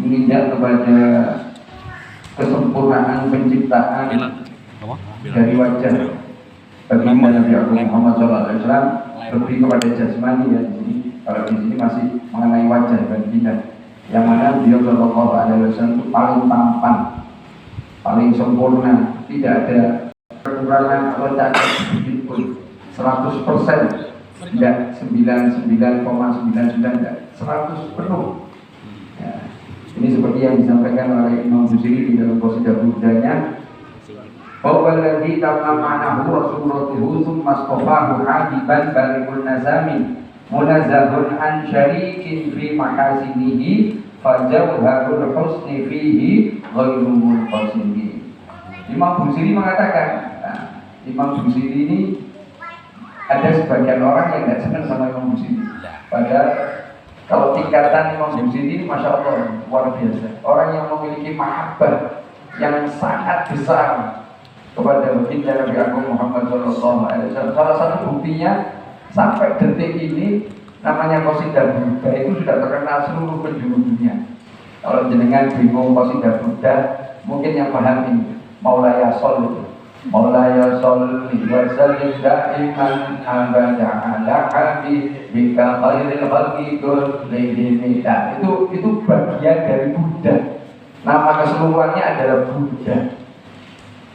menginjak kepada kesempurnaan penciptaan dari wajah baginda Nabi Muhammad SAW, lebih kepada jasmani ya di sini. Kalau di sini masih mengenai wajah baginda, yang mana beliau Shallallahu Alaihi Wasallam itu paling tampan, paling sempurna, tidak ada kekurangan atau cacat sedikit pun, 100%, tidak 99,99, tidak 100 penuh. Ya. Ini seperti yang disampaikan oleh Imam Busiri di dalam qasidah burdanya. Walladzi tamamanahu rasulatuhu tsumma astafahu hadiban balikul nazami munazzahun an syarikin fi mahasinihi fajawharul husni fihi ghairu munqasimi. Imam Busiri mengatakan, Imam Busiri ini ada sebagian orang yang tidak senang sama Imam Busiri. Padahal kalau tingkatan Imam Busiri ini Masya Allah luar biasa. Orang yang memiliki mahabbah yang sangat besar kepada baginda Nabi Agung Muhammad SAW. Salah satu buktinya sampai detik ini namanya qasidah Burdah itu sudah terkenal seluruh penjuru dunia. Kalau jenengan bingung qasidah Burdah, mungkin yang paham ini Maulaya Sol itu. Maulaya Sholli wa sallim da'iman abada ala habibika khairil khalqi kullihim. Itu bagian dari Buddha. Nama keseluruhannya adalah Buddha.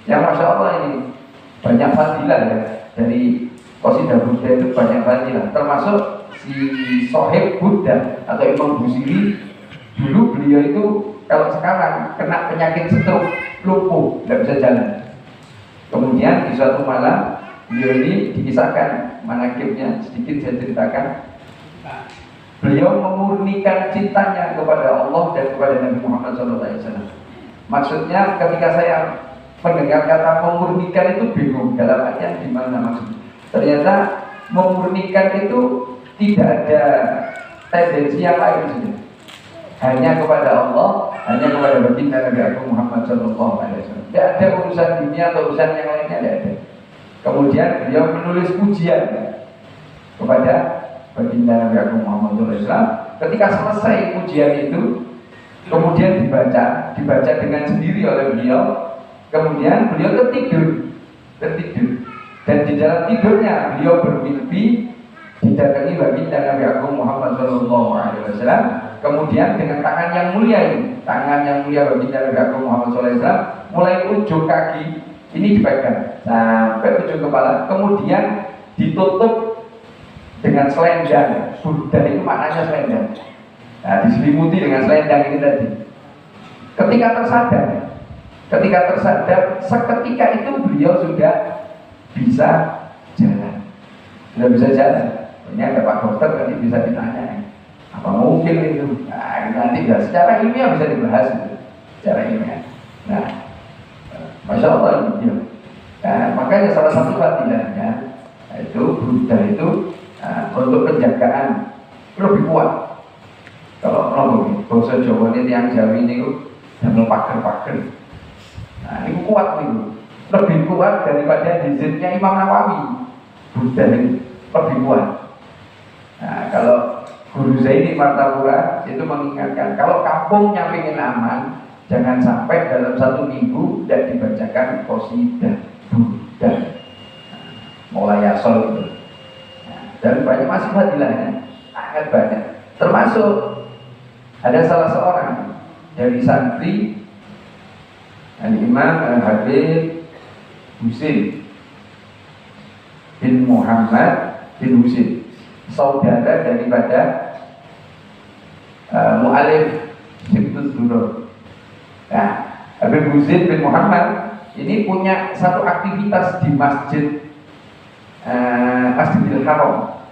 Yang Masya Allah ini banyak fadilah ya. Dari qasidah Buddha itu banyak fadilah. Termasuk si Sohib Buddha atau Imam Busiri. Dulu beliau itu kalau sekarang kena penyakit stroke, lumpuh, tidak bisa jalan. Kemudian di suatu malam beliau ini dikisahkan manaqibnya, sedikit saya ceritakan. Beliau memurnikan cintanya kepada Allah dan kepada Nabi Muhammad SAW. Maksudnya ketika saya mendengar kata memurnikan itu bingung dalam artian gimana maksudnya. Ternyata memurnikan itu tidak ada tendensi yang lain saja. Hanya kepada Allah, hanya kepada baginda Nabi Agung Muhammad SAW. Tidak ada urusan dunia atau urusan yang lainnya, tidak ada. Kemudian beliau menulis pujian kepada baginda Nabi Agung Muhammad SAW. Ketika selesai pujian itu, kemudian dibaca dengan sendiri oleh beliau. Kemudian beliau tertidur. Dan di dalam tidurnya beliau bermimpi didatangi baginda Nabi Agung Muhammad SAW. Kemudian dengan tangan yang mulia ini, tangan yang mulia baginda Nabi Agung Muhammad SAW, mulai ujung kaki ini dipegang sampai ujung kepala, kemudian ditutup dengan selendang. Buddha itu maknanya selendang. Nah, diselimuti dengan selendang ini tadi. Ketika tersadar, seketika itu beliau sudah bisa jalan. Ini ada Pak Dokter nanti bisa ditanya, apa mungkin itu? Nah, nanti ya, secara ilmiah bisa dibahas itu. Secara ilmiah. Nah, Masya Allah ya. Nah, makanya salah satu fadilahnya itu Buddha itu untuk penjagaan lebih kuat. Kalau bahasa Jawa ini yang Jawa ini jangan pager-pager. Nah, ini kuat itu. Lebih kuat daripada hizibnya Imam Nawawi. Buddha ini lebih kuat. Nah, kalau Guru Zaini Martapura itu mengingatkan, kalau kampungnya ingin aman, jangan sampai dalam satu minggu tidak dibacakan qasidah Buddha. Maulaya Sol itu. Dan banyak masih fadilahnya, sangat banyak. Termasuk ada salah seorang dari santri Al-Imam Al-Habib Husin bin Muhammad bin Husin, saudara daripada Mu'alif Sibtun Durur. Nah, Habib Husin bin Muhammad ini punya satu aktivitas di Masjidil Haram.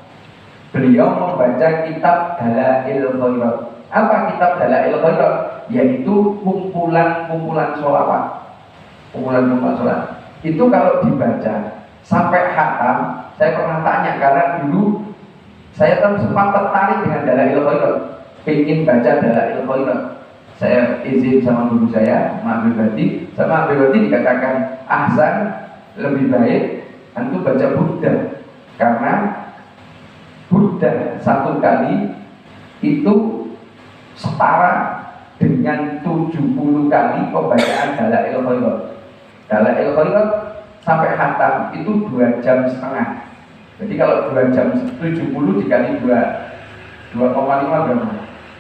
Beliau membaca kitab Dalail Khairat. Apa kitab Dalail Khairat? Yaitu kumpulan-kumpulan sholawat. Kumpulan-kumpulan sholawat. Itu kalau dibaca sampai khatam, saya pernah tanya karena dulu saya sempat tertarik dengan Dalail Khairat, ingin baca Dalail Khairat. Saya izin sama guru saya, Mbak Bati, sama Mbak Bati dikatakan ahsan, lebih baik antum baca Buddha, karena Buddha satu kali itu setara dengan dengan 70 kali pembacaan Dalail Khairat. Dalail Khairat sampai khatam itu 2,5 jam. Jadi kalau 2 jam 70 dikali 2,5 berapa?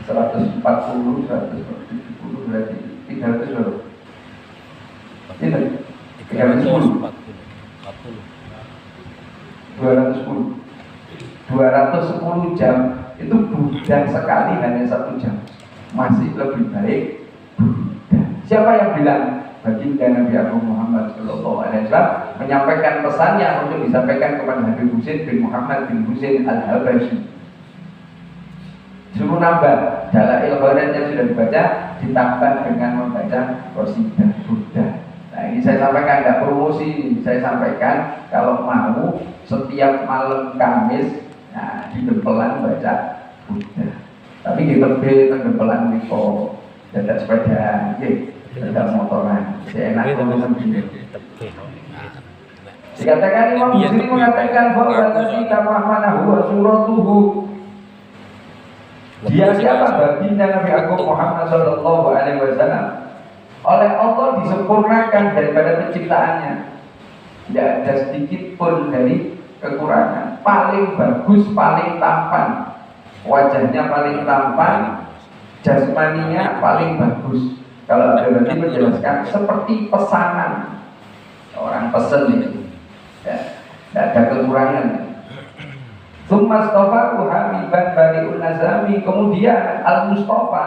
140, 170 berarti 300 berapa? Itu 310 210 jam itu budak sekali hanya 1 jam, masih lebih baik budak. Siapa yang bilang? Baginda Nabi Muhammad SAW menyampaikan pesannya untuk disampaikan kepada Habib Husain bin Muhammad bin Husain Al-Habashi. Suruh nambah Dalail Khairat yang sudah dibaca ditambah dengan membaca qasidah budak. Nah ini saya sampaikan, tidak promosi, saya sampaikan kalau mau setiap malam Kamis di Gempelan baca budak. Tapi di tebel Gempelan itu tidak sepeda, tidak motoran, enak ngomong begini. Dikatakan Imam Muslim mengatakan bahwa kita mahmanahu wa suratuhu. Dia siapa? Baginda Nabi Agung Muhammad Sallallahu Alaihi Wasallam. Oleh Allah disempurnakan daripada penciptaannya. Tidak ada sedikit pun dari kekurangan. Paling bagus, paling tampan. Wajahnya paling tampan, jasmaninya paling bagus. Kalau ada berarti menjelaskan seperti pesanan orang pesen itu, ya, tidak ada kekurangan. Mustafa Habiban Bari'un Nazami. Kemudian Al-Mustafa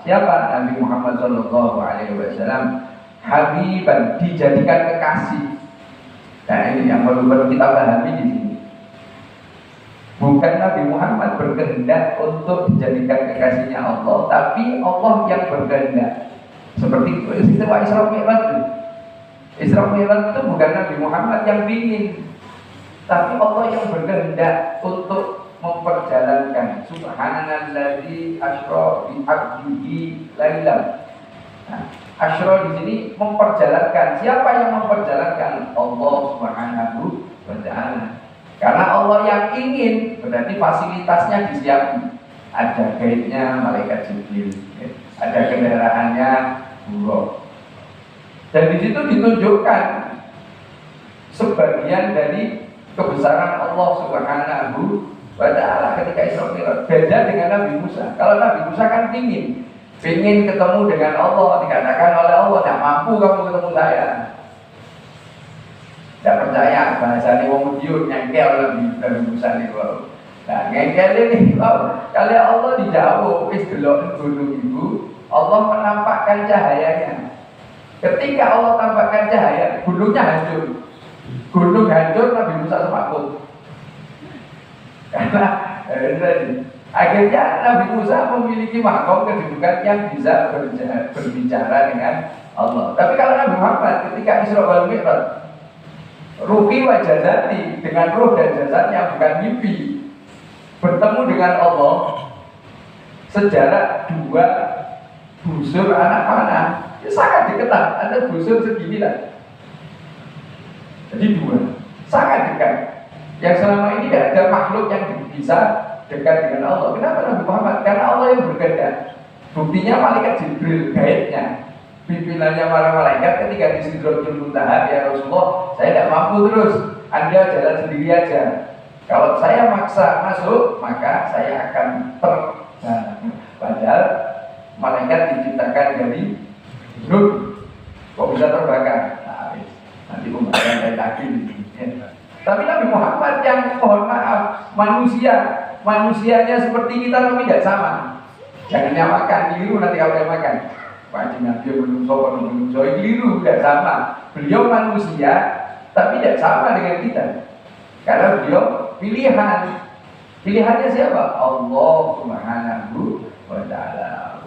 siapa? Nabi Muhammad Sallallahu Alaihi Wasallam. Habiban dijadikan kekasih. Nah ini yang perlu kita pahami di sini. Bukan Nabi Muhammad berkehendak untuk dijadikan kekasihnya Allah, tapi Allah yang berkehendak. Seperti istilah Isra Mi'raj. Isra Mi'raj itu bukan Nabi Muhammad yang ingin, tapi Allah yang berkehendak untuk memperjalankan. Subhanalladzi asra bi 'abdihi lailan. Nah, asra di sini memperjalankan. Siapa yang memperjalankan? Allah Subhanahu wa ta'ala. Karena Allah yang ingin, berarti fasilitasnya disiapkan. Ada guide-nya malaikat Jibril, ada kendaraannya buruk. Dan di situ ditunjukkan sebagian dari kebesaran Allah Subhanahu wa ta'ala ketika Isra Mi'raj. Beda dengan Nabi Musa. Kalau Nabi Musa kan ingin ketemu dengan Allah, dikatakan oleh Allah, tidak mampu kamu ketemu saya. Tidak percaya, bahasanya wong Madiun nyengkel Nabi Musa nih. Nah, ngengkel ini kali Allah dijauh, wis delok gunung ibu, Allah menampakkan cahayanya. Ketika Allah tampakkan cahaya, gunungnya hancur. Gunung hancur, Nabi Musa semakut. Karena akhirnya Nabi Musa memiliki makom kedudukan yang bisa berbicara dengan Allah. Tapi kalau Nabi Muhammad ketika Isra wal Mi'raj, ruhi wa jazati, dengan ruh dan jasadnya, bukan mimpi, bertemu dengan Allah sejarak 2 busur anak panah. Ya, sangat dekat, ada busur segini lah. Jadi 2, sangat dekat. Yang selama ini tidak ada makhluk yang bisa dekat dengan Allah. Kenapa Nabi Muhammad? Karena Allah yang berkehendak. Buktinya malaikat Jibril, gaibnya, pimpinannya para malaikat ketika di Sidratul Muntaha, ya Rasulullah, saya tidak mampu terus, Anda jalan sendiri aja. Kalau saya maksa masuk, maka saya akan terbang. Padahal malaikat diciptakan dari nur, kok bisa terbakar? Nah, nanti pembahasan saya lagi. Tapi Nabi Muhammad yang mohon maaf, manusianya seperti kita tapi tidak sama. Jangan nyamakan, keliru nanti kalau yang makan. Wajib Nabi menungso, keliru, tidak sama. Beliau manusia, tapi tidak sama dengan kita. Karena beliau pilihan. Pilihannya siapa? Allah Subhanahu wa ta'ala.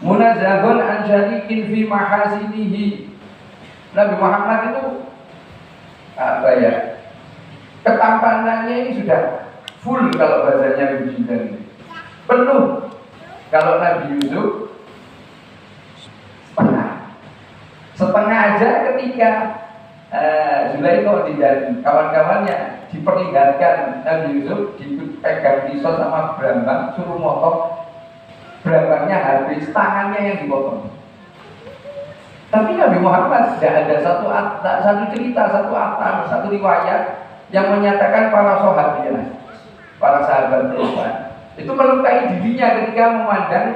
Munazzahun an syarikin fi mahasinihi. Nabi Muhammad itu apa ya? Ketampanannya ini sudah full kalau bahasanya begini, penuh. Kalau Nabi Yusuf setengah aja ketika Zulaikha dan kawan-kawannya diperlihatkan Nabi Yusuf dipegang pisau sama berambang, suruh motong, berambangnya habis, tangannya yang dipotong. Tapi Nabi Muhammad tidak ada satu cerita, satu atar, satu riwayat yang menyatakan para sahabat perempuan itu melukai dirinya ketika memandang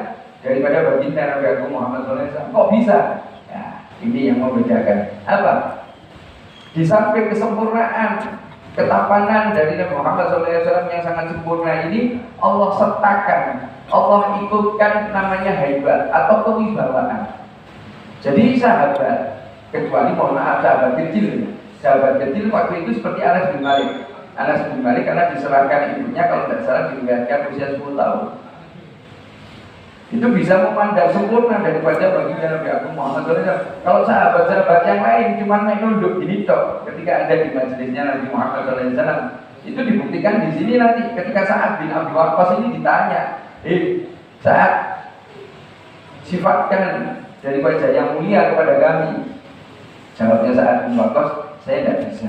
daripada baginda Nabi Agung Muhammad SAW. Kok bisa? Ya, ini yang membedakan. Apa? Di samping kesempurnaan, ketapanan dari Nabi Muhammad SAW yang sangat sempurna ini, Allah sertakan, Allah ikutkan namanya haibat atau kewibawaan. Jadi sahabat, kecuali mohon maaf sahabat kecil waktu itu seperti Anas bin Malik. Anas bin Malik karena diserahkan ibunya kalau tidak salah dilihatkan usia 10 tahun. Itu bisa memandang sempurna daripada baginda Nabi Agung Muhammad SAW. Kalau sahabat-sahabat yang lain cuma naik nunduk gini tok ketika ada di majelisnya Nabi Muhammad SAW. Itu dibuktikan di sini nanti ketika Sa'ad bin Abi Waqqas ini ditanya, Sa'ad, sifatkan dari wajah yang mulia kepada kami. Jawabnya Sa'ad bin Waqqas, saya tidak bisa,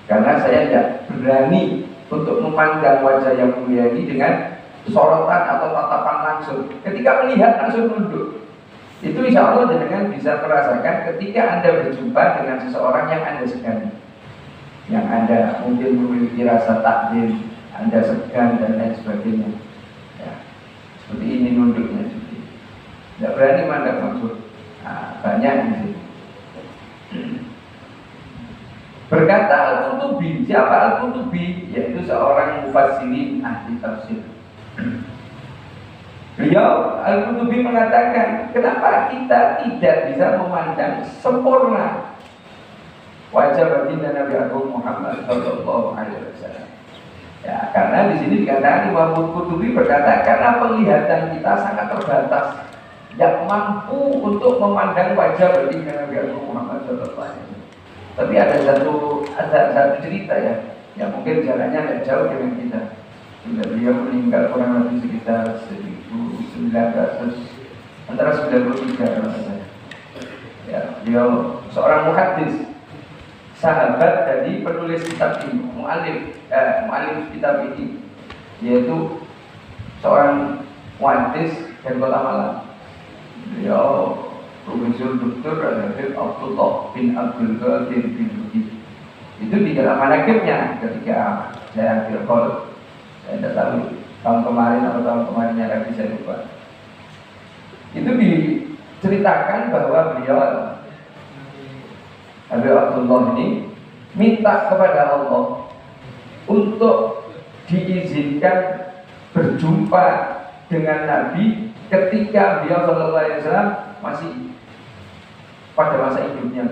karena saya tidak berani untuk memandang wajah yang mulia ini dengan sorotan atau tatapan langsung. Ketika melihat langsung nunduk. Itu insya Allah dengan bisa merasakan ketika Anda berjumpa dengan seseorang yang Anda segani, yang Anda mungkin memiliki rasa takdim, Anda segan dan lain sebagainya. Ya, seperti ini nunduknya, tidak berani mandang langsung. Nah, banyak di sini. Berkata Al-Qutubi, siapa Al-Qutubi? Yaitu seorang mufassirin ahli tafsir. Beliau Al-Qutubi mengatakan, kenapa kita tidak bisa memandang sempurna wajah baginda Nabi Agung Muhammad Sallallahu Alaihi Wasallam? Ya, karena di sini dikatakan Imam Al-Qutubi berkata, karena penglihatan kita sangat terbatas, tidak mampu untuk memandang wajah baginda Nabi Agung Muhammad Sallallahu Alaihi Wasallam. Tapi ada satu cerita ya, yang mungkin jaraknya tidak jauh dengan kita. Beliau meninggal kurang lebih sekitar 1900 antara 93 kalau saya. Ya, beliau seorang muhaddis, sahabat dari penulis kitab ini, mu'alif kitab ini, yaitu seorang muhaddis dari Kota Malang. Beliau Profesor Dr. Abdullah bin Abdul Qadir bin Budi. Itu di dalam manakibnya ketika saya ambil call, saya tidak tahu tahun kemarin atau tahun kemarinnya lagi saya lupa. Itu diceritakan bahwa beliau Habib Abdullah ini minta kepada Allah untuk diizinkan berjumpa dengan Nabi ketika beliau Sallallahu Alaihi Wasallam masih pada masa hidupnya.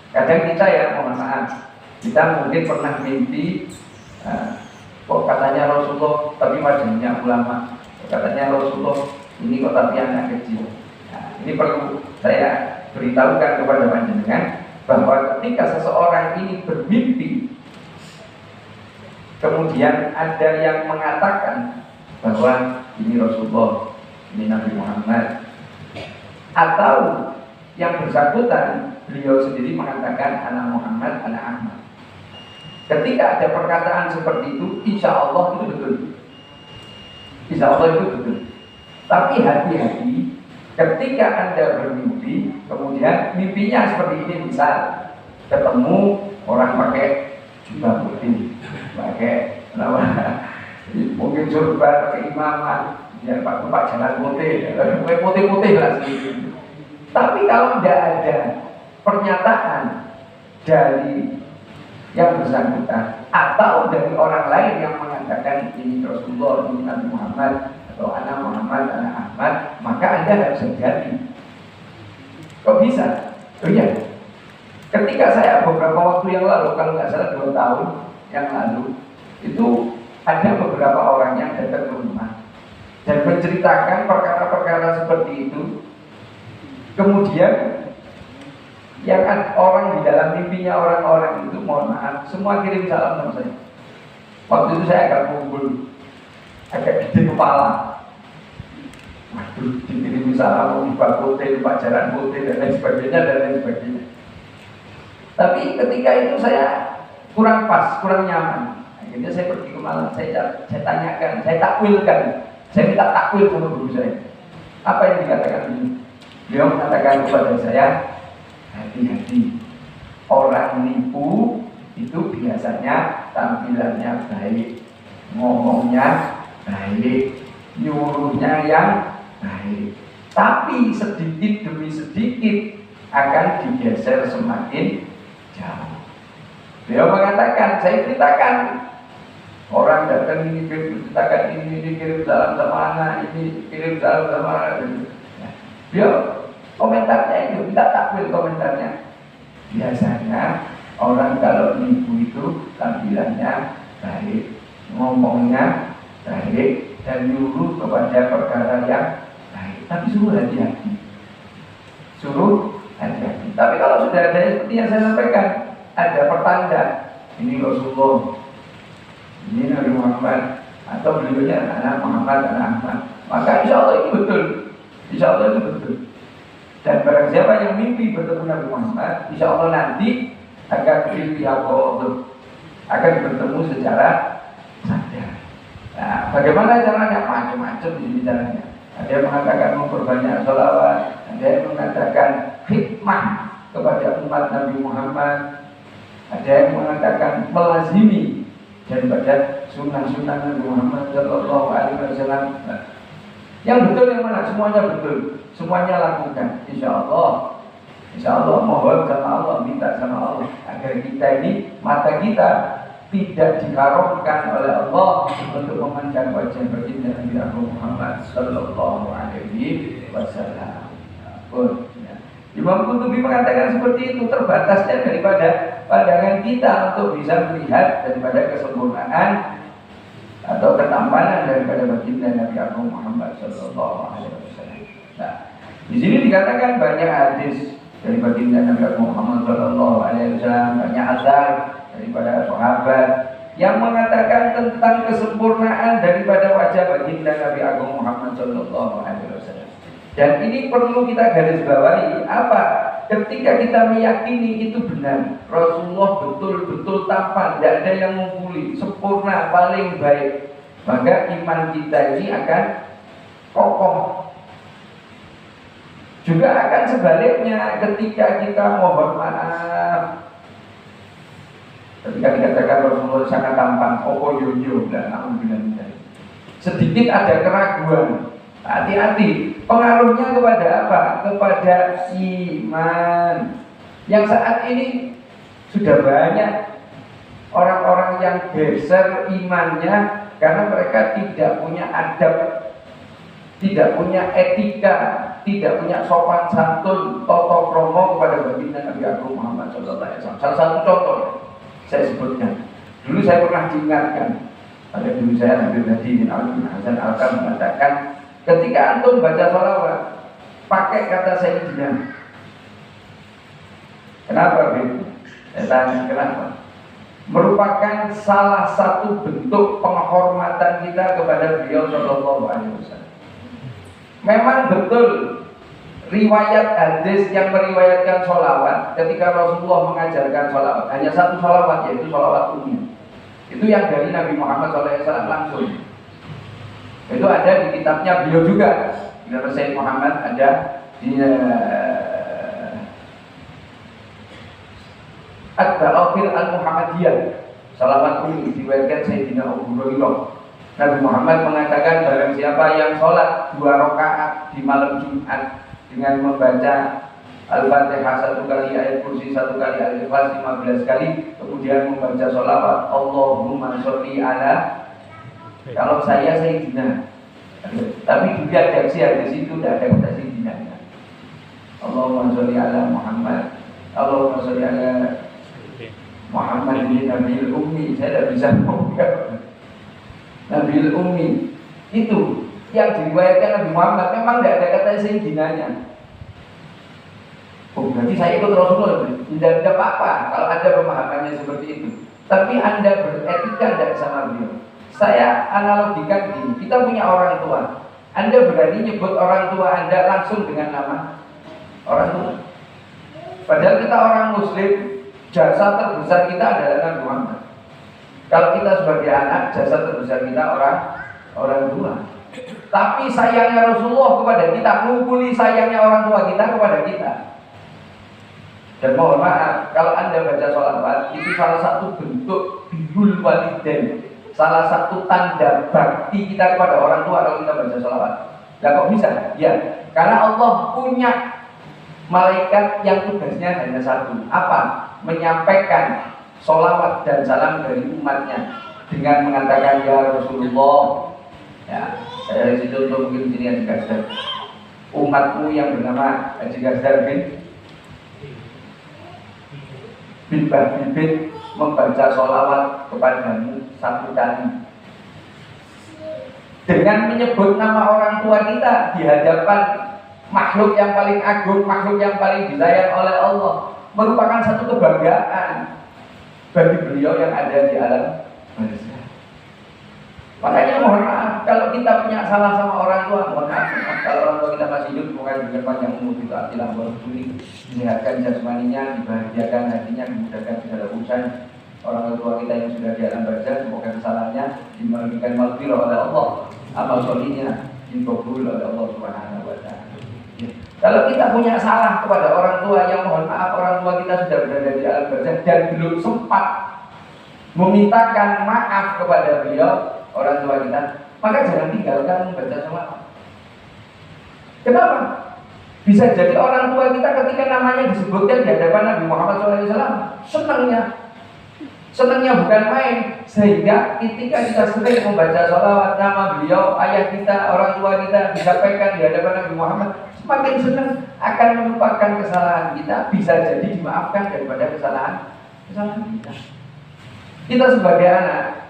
Kadang kita ya, mohon maaf, kita mungkin pernah mimpi, kok katanya Rasulullah tapi wajahnya ulama, katanya Rasulullah ini kok tapi anak kecil. Nah, ini perlu saya beritahukan kepada panjenengan bahwa ketika seseorang ini bermimpi, kemudian ada yang mengatakan bahwa ini Rasulullah, ini Nabi Muhammad, atau yang bersangkutan beliau sendiri mengatakan anak Muhammad, anak Ahmad. Ketika ada perkataan seperti itu, insya Allah itu betul. Insya Allah itu betul. Tapi hati-hati ketika Anda bermimpi, kemudian mimpinya seperti ini, misal ketemu orang pakai jubah putih, pakai mungkin surban, pakai imaman, ya Pak jalan putih lah sedikit. Tapi kalau tidak ada pernyataan dari yang bersangkutan atau dari orang lain yang mengatakan ini Rasulullah, ini Nabi Muhammad atau anak Muhammad, anak Ahmad, maka Anda harus hati-hati. Kok bisa? Oh iya, ketika saya beberapa waktu yang lalu, kalau nggak salah 2 tahun yang lalu, itu ada beberapa orang yang datang ke rumah dan menceritakan perkara-perkara seperti itu. Kemudian yang orang di dalam mimpinya orang-orang itu, mohon maaf, semua kirim salam sama saya. Waktu itu saya agak kumpul, agak gede kepala. Waduh, dikirim salam, lupa putih, lupa jalan putih, dan lain sebagainya, dan lain sebagainya. Tapi ketika itu saya kurang pas, kurang nyaman. Akhirnya saya pergi ke Malang, saya tanyakan, saya takwilkan, saya minta takwil sama guru saya. Apa yang dikatakan ini? Beliau mengatakan kepada saya, hati-hati, orang nipu itu biasanya tampilannya baik, ngomongnya baik, nyuruhnya yang baik, tapi sedikit demi sedikit akan digeser semakin jauh. Beliau mengatakan, saya ceritakan, orang datang ini ceritakan ini dikirim salam sama anak, ini kirim salam sama anak. Beliau komentarnya itu, kita takwil komentarnya. Biasanya orang kalau nipu itu tampilannya baik, ngomongnya baik, dan nyuruh kepada perkara yang baik. Tapi suruh hati-hati, suruh hati-hati. Tapi kalau sudah ada seperti yang saya sampaikan, ada pertanda, ini Rasulullah, ini Nabi Muhammad, atau beliaunya anak Muhammad, anak Ahmad, maka insya Allah ini betul, insya Allah itu betul. Dan barang siapa yang mimpi bertemu Nabi Muhammad, insya Allah nanti akan akan bertemu secara sadar. Nah, bagaimana caranya? Macam-macam di sini caranya. Ada yang mengatakan memperbanyak sholawat, ada yang mengatakan hikmah kepada umat Nabi Muhammad, ada yang mengatakan melazimi daripada sunnah-sunnah Nabi Muhammad Sallallahu Alaihi Wasallam. Yang betul yang mana? Semuanya betul, semuanya lakukan. Insya Allah mohon sama Allah, minta sama Allah agar kita ini, mata kita tidak diharamkan oleh Allah untuk memandang wajah baginda Nabi Muhammad Sallallahu Alaihi Wasallam. Imam Qurtubi mengatakan seperti itu, terbatasnya daripada pandangan kita untuk bisa melihat daripada kesempurnaan atau ketampanan daripada baginda Nabi Muhammad Sallallahu Alaihi Wasallam. Nah, di sini dikatakan banyak hadis dari baginda Nabi Muhammad Sallallahu Alaihi Wasallam, banyak asar daripada sahabat yang mengatakan tentang kesempurnaan daripada wajah baginda Nabi Muhammad Sallallahu Alaihi Wasallam. Dan ini perlu kita garis bawahi, apa? Ketika kita meyakini itu benar, Rasulullah betul-betul tampan, tidak ada yang mumpuli, sempurna, paling baik, maka iman kita ini akan kokoh. Juga akan sebaliknya, ketika kita mohon maaf, ketika dikatakan Rasulullah sangat tampan, yoyo, dan alhamdulillah, sedikit ada keraguan, hati-hati. Pengaruhnya kepada apa? Kepada iman. Yang saat ini sudah banyak orang-orang yang geser imannya karena mereka tidak punya adab, tidak punya etika, tidak punya sopan santun, toto kromo kepada baginda Nabi Muhammad SAW. Salah satu contoh saya sebutkan. Dulu saya pernah diingatkan, ada guru saya Nabi Hadi bin Ali bin Hasan Al-Kam mengatakan, ketika antum baca sholawat, pakai kata Sayyidina. Kenapa begitu? Saya tanya kenapa? Merupakan salah satu bentuk penghormatan kita kepada beliau Sallallahu Alaihi Wasallam. Memang betul riwayat hadis yang meriwayatkan sholawat, ketika Rasulullah mengajarkan sholawat, hanya satu sholawat, yaitu sholawat umum. Itu yang dari Nabi Muhammad SAW langsung. Itu ada di kitabnya beliau juga. Kitab Sayyid Muhammad ada di At-Ta'afir Al-Muhammadiyah, salawat ummi diriwayatkan Sayyidina Abu Hurairah. Nabi Muhammad mengatakan, barang siapa yang sholat 2 rakaat di malam Jumat dengan membaca Al-Fatihah 1 kali, ayat kursi 1 kali, Al-Ikhlas 15 kali, kemudian membaca sholawat Allahumma sholli ala, kalau saya Sayyidina, tapi juga redaksi hadis itu tidak ada kata Sayyidina. Allahumma sholli ala Muhammad, Allahumma sholli ala Muhammad ini Nabiul Ummi. Saya tidak bisa ngomong Nabiul Ummi itu yang diriwayatkan Nabi Muhammad, memang tidak ada kata Sayyidinanya. Oh, berarti saya ikut Rasulullah. Tidak ada apa-apa kalau ada pemahamannya seperti itu. Tapi Anda beretika tidak sama beliau. Saya analogikan gini, kita punya orang tua. Anda berani nyebut orang tua Anda langsung dengan nama orang tua. Padahal kita orang Muslim, Jasa terbesar kita adalah Nabi Muhammad. Kalau kita sebagai anak, jasa terbesar kita orang tua. Tapi sayangnya Rasulullah kepada kita mengumpuli sayangnya orang tua kita kepada kita. Dan mohon maaf, kalau Anda baca sholawat, itu salah satu bentuk birrul walidain, salah satu tanda bakti kita kepada orang tua kalau kita baca sholawat. Nah kok bisa? Ya, karena Allah punya malaikat yang tugasnya hanya satu. Apa? Menyampaikan sholawat dan salam dari umatnya dengan mengatakan ya Rasulullah. Ya, dari situ untuk mungkin sini Haji Gazdar, umatmu yang bernama Haji Gazdar bin Bibit membaca sholawat kepadamu satu kali dengan menyebut nama orang tua kita di hadapan makhluk yang paling agung, makhluk yang paling disayang oleh Allah, merupakan satu kebanggaan bagi beliau yang ada di alam manusia. Makanya mohon maaf kalau kita punya salah sama orang tua, mohon maaf. Kalau orang tua kita masih hidup, semoga juga panjang umur kita tidak berhenti, menyehatkan jasmaninya, dibahagiakan hatinya, dimudahkan segala urusan. Orang tua kita yang sudah di alam barzah, semoga kesalahannya diberikan maghfirah oleh Allah, amal solihnya dikabul oleh Allah Subhanahu wa Ta'ala. Kalau kita punya salah kepada orang tua, yang mohon maaf orang tua kita sudah berada di alam barzah dan belum sempat memintakan maaf kepada beliau, orang tua kita, maka jangan tinggalkan membaca sholawat. Kenapa? Bisa jadi orang tua kita ketika namanya disebutkan di hadapan Nabi Muhammad SAW, senangnya bukan main, sehingga ketika kita sering membaca sholawat nama beliau, ayah kita, orang tua kita disampaikan di hadapan Nabi Muhammad, semakin senang akan melupakan kesalahan kita, bisa jadi dimaafkan daripada kesalahan kita. Kita sebagai anak,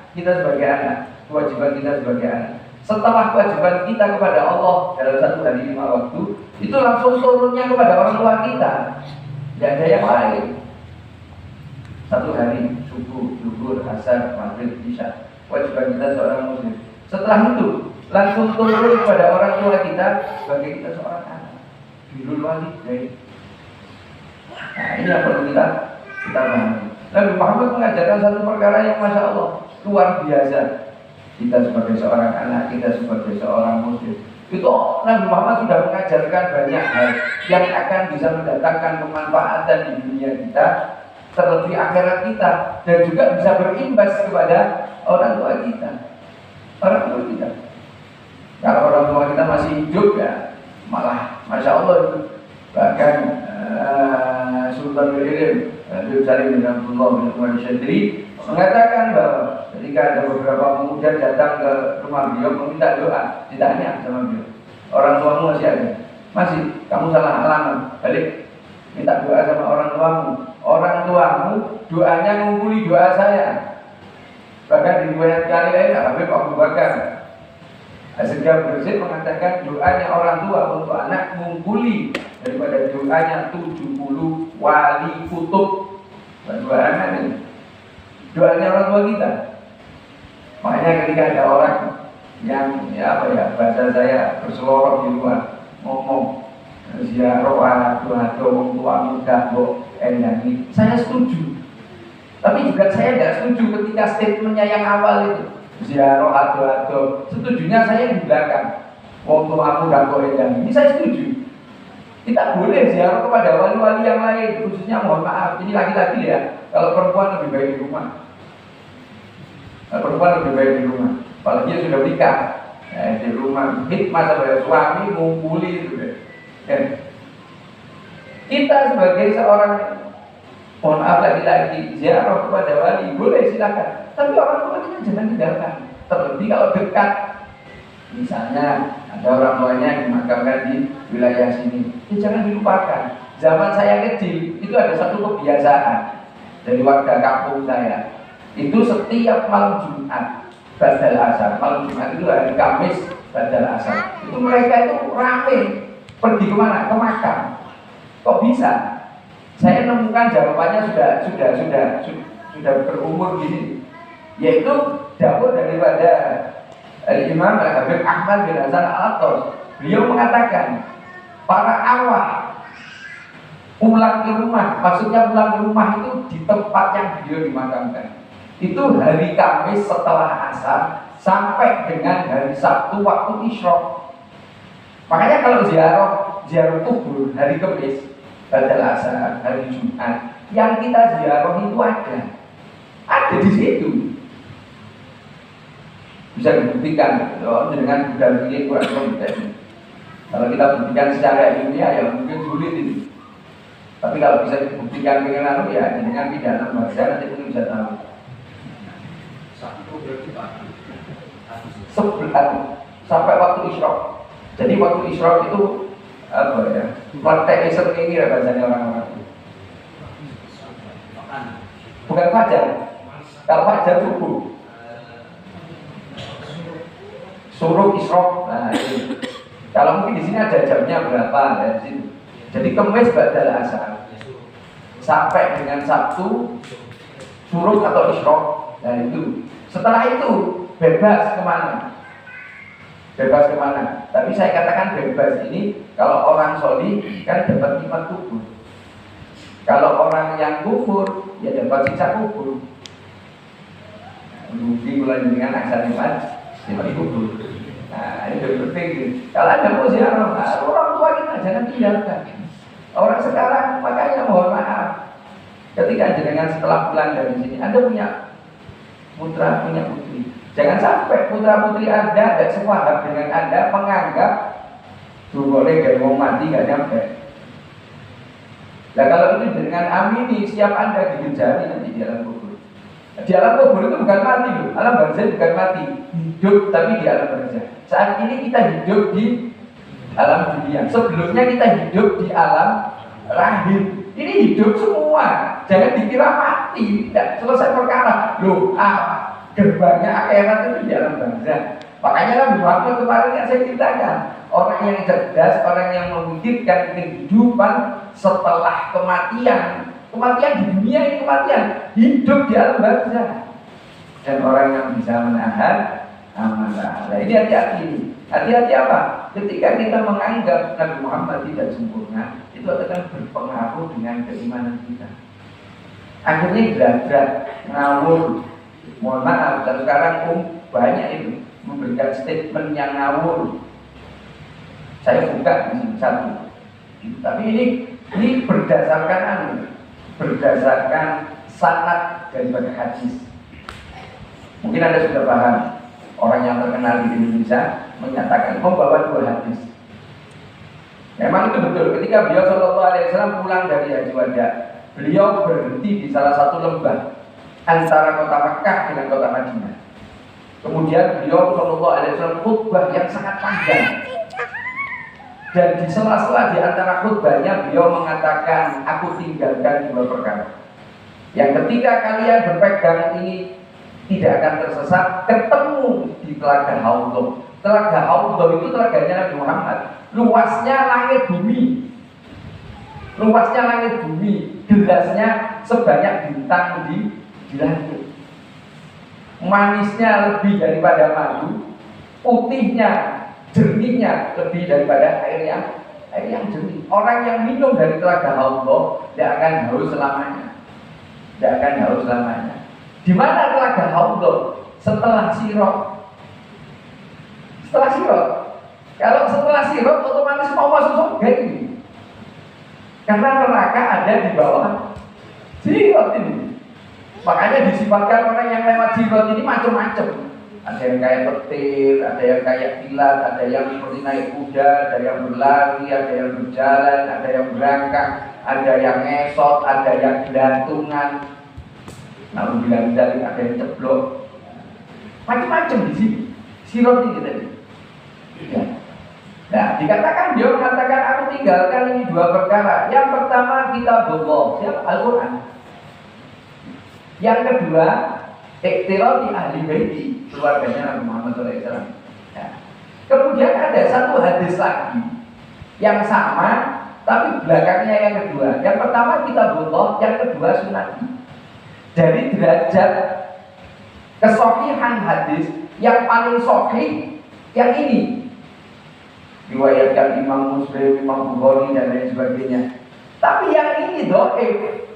kewajiban kita sebagai anak, setelah kewajiban kita kepada Allah dalam satu hari 5 waktu, itu langsung turunnya kepada orang tua kita, tidak ada yang lain. Satu hari subuh, zuhur, asar, maghrib, isya, kewajiban kita seorang muslim. Setelah itu langsung turun kepada orang tua kita sebagai kita seorang anak, birrul walidain. Nah ini yang perlu kita pahami. Nabi Muhammad mengajarkan satu perkara yang masya Allah luar biasa. Kita sebagai seorang anak, kita sebagai seorang muslim, itu Nabi Muhammad sudah mengajarkan banyak hal yang akan bisa mendatangkan kemanfaatan di dunia kita, terlebih akhirat kita, dan juga bisa berimbas kepada orang tua kita. Kalau orang tua kita masih hidup ya malah masya Allah itu. Bahkan Sultan Al-Ilm Habib Salim bin Abdullah bin Umar Syadri mengatakan bahwa ketika ada beberapa pemuda datang ke rumah beliau meminta doa, ditanya sama beliau, orang tuamu masih ada? Masih. Kamu salah alamat, balik minta doa sama orang tuamu. Orang tuamu doanya ngumpuli doa saya. Bahkan di riwayat kali lain Habib Abu Bakar As-Sigaf Bersih mengatakan doanya orang tua untuk anak ngumpuli daripada doanya 70 wali kutub. Dua anak ini doanya orang tua kita. Makanya ketika ada orang yang bahasa saya berseloroh di luar ngomong ziarah doa wong tua muda mbok endangi, saya setuju. Tapi juga saya tidak setuju ketika statementnya yang awal itu ziarah doa. Setujunya saya di belakang wong tua muda mbok endangi. Ini saya setuju. Kita boleh ziarah kepada wali-wali yang lain, khususnya mohon maaf, ini laki-laki ya. Kalau perempuan lebih baik di rumah. Apalagi sudah nikah, di rumah hikmah sebagai suami ngumpuli itu. Kita sebagai seorang mohon maaf laki-laki ziarah kepada wali boleh silakan, tapi orang tua kita jangan tinggalkan. Terlebih kalau dekat, misalnya ada orang tuanya yang dimakamkan di wilayah sini, jangan dilupakan. Zaman saya kecil itu ada satu kebiasaan dari warga kampung saya. Itu setiap malam Jumat badal asar, malam Jumat itu hari Kamis badal asar, itu mereka itu ramai pergi kemana? Ke makam. Kok bisa? Saya nemukan jawabannya sudah berumur gini, yaitu dawuh daripada Imam Habib Ahmad bin Hasan Al-Attas. Beliau mengatakan para awam Pulang ke rumah, maksudnya pulang ke rumah itu di tempat yang beliau dimakamkan. Itu hari Kamis setelah asar sampai dengan hari Sabtu waktu Isyraq. Makanya kalau ziarah kubur hari Kamis, badal asar, hari Jumat, yang kita ziarah itu ada di situ. Bisa dibuktikan dengan budaya ini kurang kompeten. Kalau kita buktikan secara ilmiah ya mungkin sulit ini. Tapi kalau bisa dibuktikan dengan ya dengan pidana bahasa nanti mungkin bisa tahu. Sebulan sampai waktu Isyraq. Jadi waktu Isyraq itu apa ya? Praktek Isyraq ini ya bahasanya orang-orang. Bukan fajar. Kalau fajar subuh. Suruh Isyraq. Nah, ini. Kalau mungkin di sini ada jamnya berapa ya di sini. Jadi Kamis badal asar sampai dengan Sabtu suruh atau Isyraq. Nah itu. Setelah itu bebas kemana? Bebas kemana? Tapi saya katakan bebas ini kalau orang sholih kan dapat nikmat kubur. Kalau orang yang kufur ya dapat siksa kubur. Bukti mulai dengan asal nikmat kubur. Nah ini lebih penting. Kalau ada mau ziarah, orang tua kita jangan tinggalkan. Orang sekarang makanya mohon maaf. Ketika jenengan setelah pulang dari sini, Anda punya putra, punya putri. Jangan sampai putra putri Anda dan sepaham dengan Anda menganggap tuh boleh gak mau mati gak nyampe. Nah kalau itu dengan amini siap Anda digenjari nanti di alam kubur. Di alam kubur itu bukan mati loh. Alam barzah bukan mati, hidup tapi di alam barzah. Saat ini kita hidup di alam dunia. Sebelumnya kita hidup di alam rahim. Ini hidup semua. Jangan dikira mati. Tidak selesai perkara. Loh, gerbangnya akhirat itu di alam barzah. Makanya Nabi Muhammad kemarin yang saya ceritakan, orang yang cerdas, orang yang memikirkan kehidupan setelah kematian. Kematian di dunia ini kematian, hidup di alam barzah. Dan orang yang bisa menahan amarah. Nah ini hati-hati. Hati-hati apa? Ketika kita menganggap Nabi Muhammad tidak sempurna, itu akan berpengaruh dengan keimanan kita. Akhirnya gelagrak, ngawur. Mohon maaf, dan sekarang banyak itu memberikan statement yang ngawur. Saya buka di sini satu. Tapi ini berdasarkan sanad daripada hadis. Mungkin Anda sudah paham. Orang yang terkenal di Indonesia menyatakan membawa dua hadis. Memang itu betul. Ketika beliau Shallallahu Alaihi Wasallam pulang dari Haji Wada, beliau berhenti di salah satu lembah antara kota Mekah dengan kota Madinah. Kemudian beliau Shallallahu Alaihi Wasallam khutbah yang sangat panjang. Dan di sela-sela di antara khutbahnya beliau mengatakan, aku tinggalkan dua perkara. Yang ketika kalian berpegang ini tidak akan tersesat, ketemu di Telaga Haudh. Telaga Haudh itu telaganya Nabi Muhammad. Luasnya langit bumi. Luasnya langit bumi. Gelasnya sebanyak bintang di langit. Manisnya lebih daripada madu. Putihnya, jernihnya lebih daripada air yang jernih. Orang yang minum dari Telaga Haudh tidak akan haus selamanya. Tidak akan haus selamanya. Di mana Telaga Haudh? Setelah Sirat. Setelah Sirat. Kalau setelah Sirat otomatis mau masuk surga ini. Karena neraka ada di bawah Sirat ini. Makanya disifatkan orang yang lewat Sirat ini macam-macam. Ada yang kayak petir, ada yang kayak kilat, ada yang seperti naik kuda, ada yang berlari, ada yang berjalan, ada yang berangkat, ada yang ngesot, ada yang gelantungan. Lalu bilang dari ada yang ceblok, macam-macam di sini. Sirat ini tadi. Ya. Nah, dikatakan dia mengatakan aku tinggalkan ini dua perkara. Yang pertama kitabullah, siapa? Al-Quran. Yang kedua iktirati ahli baiti, keluarganya Nabi Muhammad SAW. Ya. Kemudian ada satu hadis lagi yang sama, tapi belakangnya yang kedua. Yang pertama kitabullah, yang kedua sunnah. Dari derajat kesohihan hadis yang paling sohih yang ini riwayatkan Imam Muslim, Imam Bukhari dan lain sebagainya. Tapi yang ini dhaif.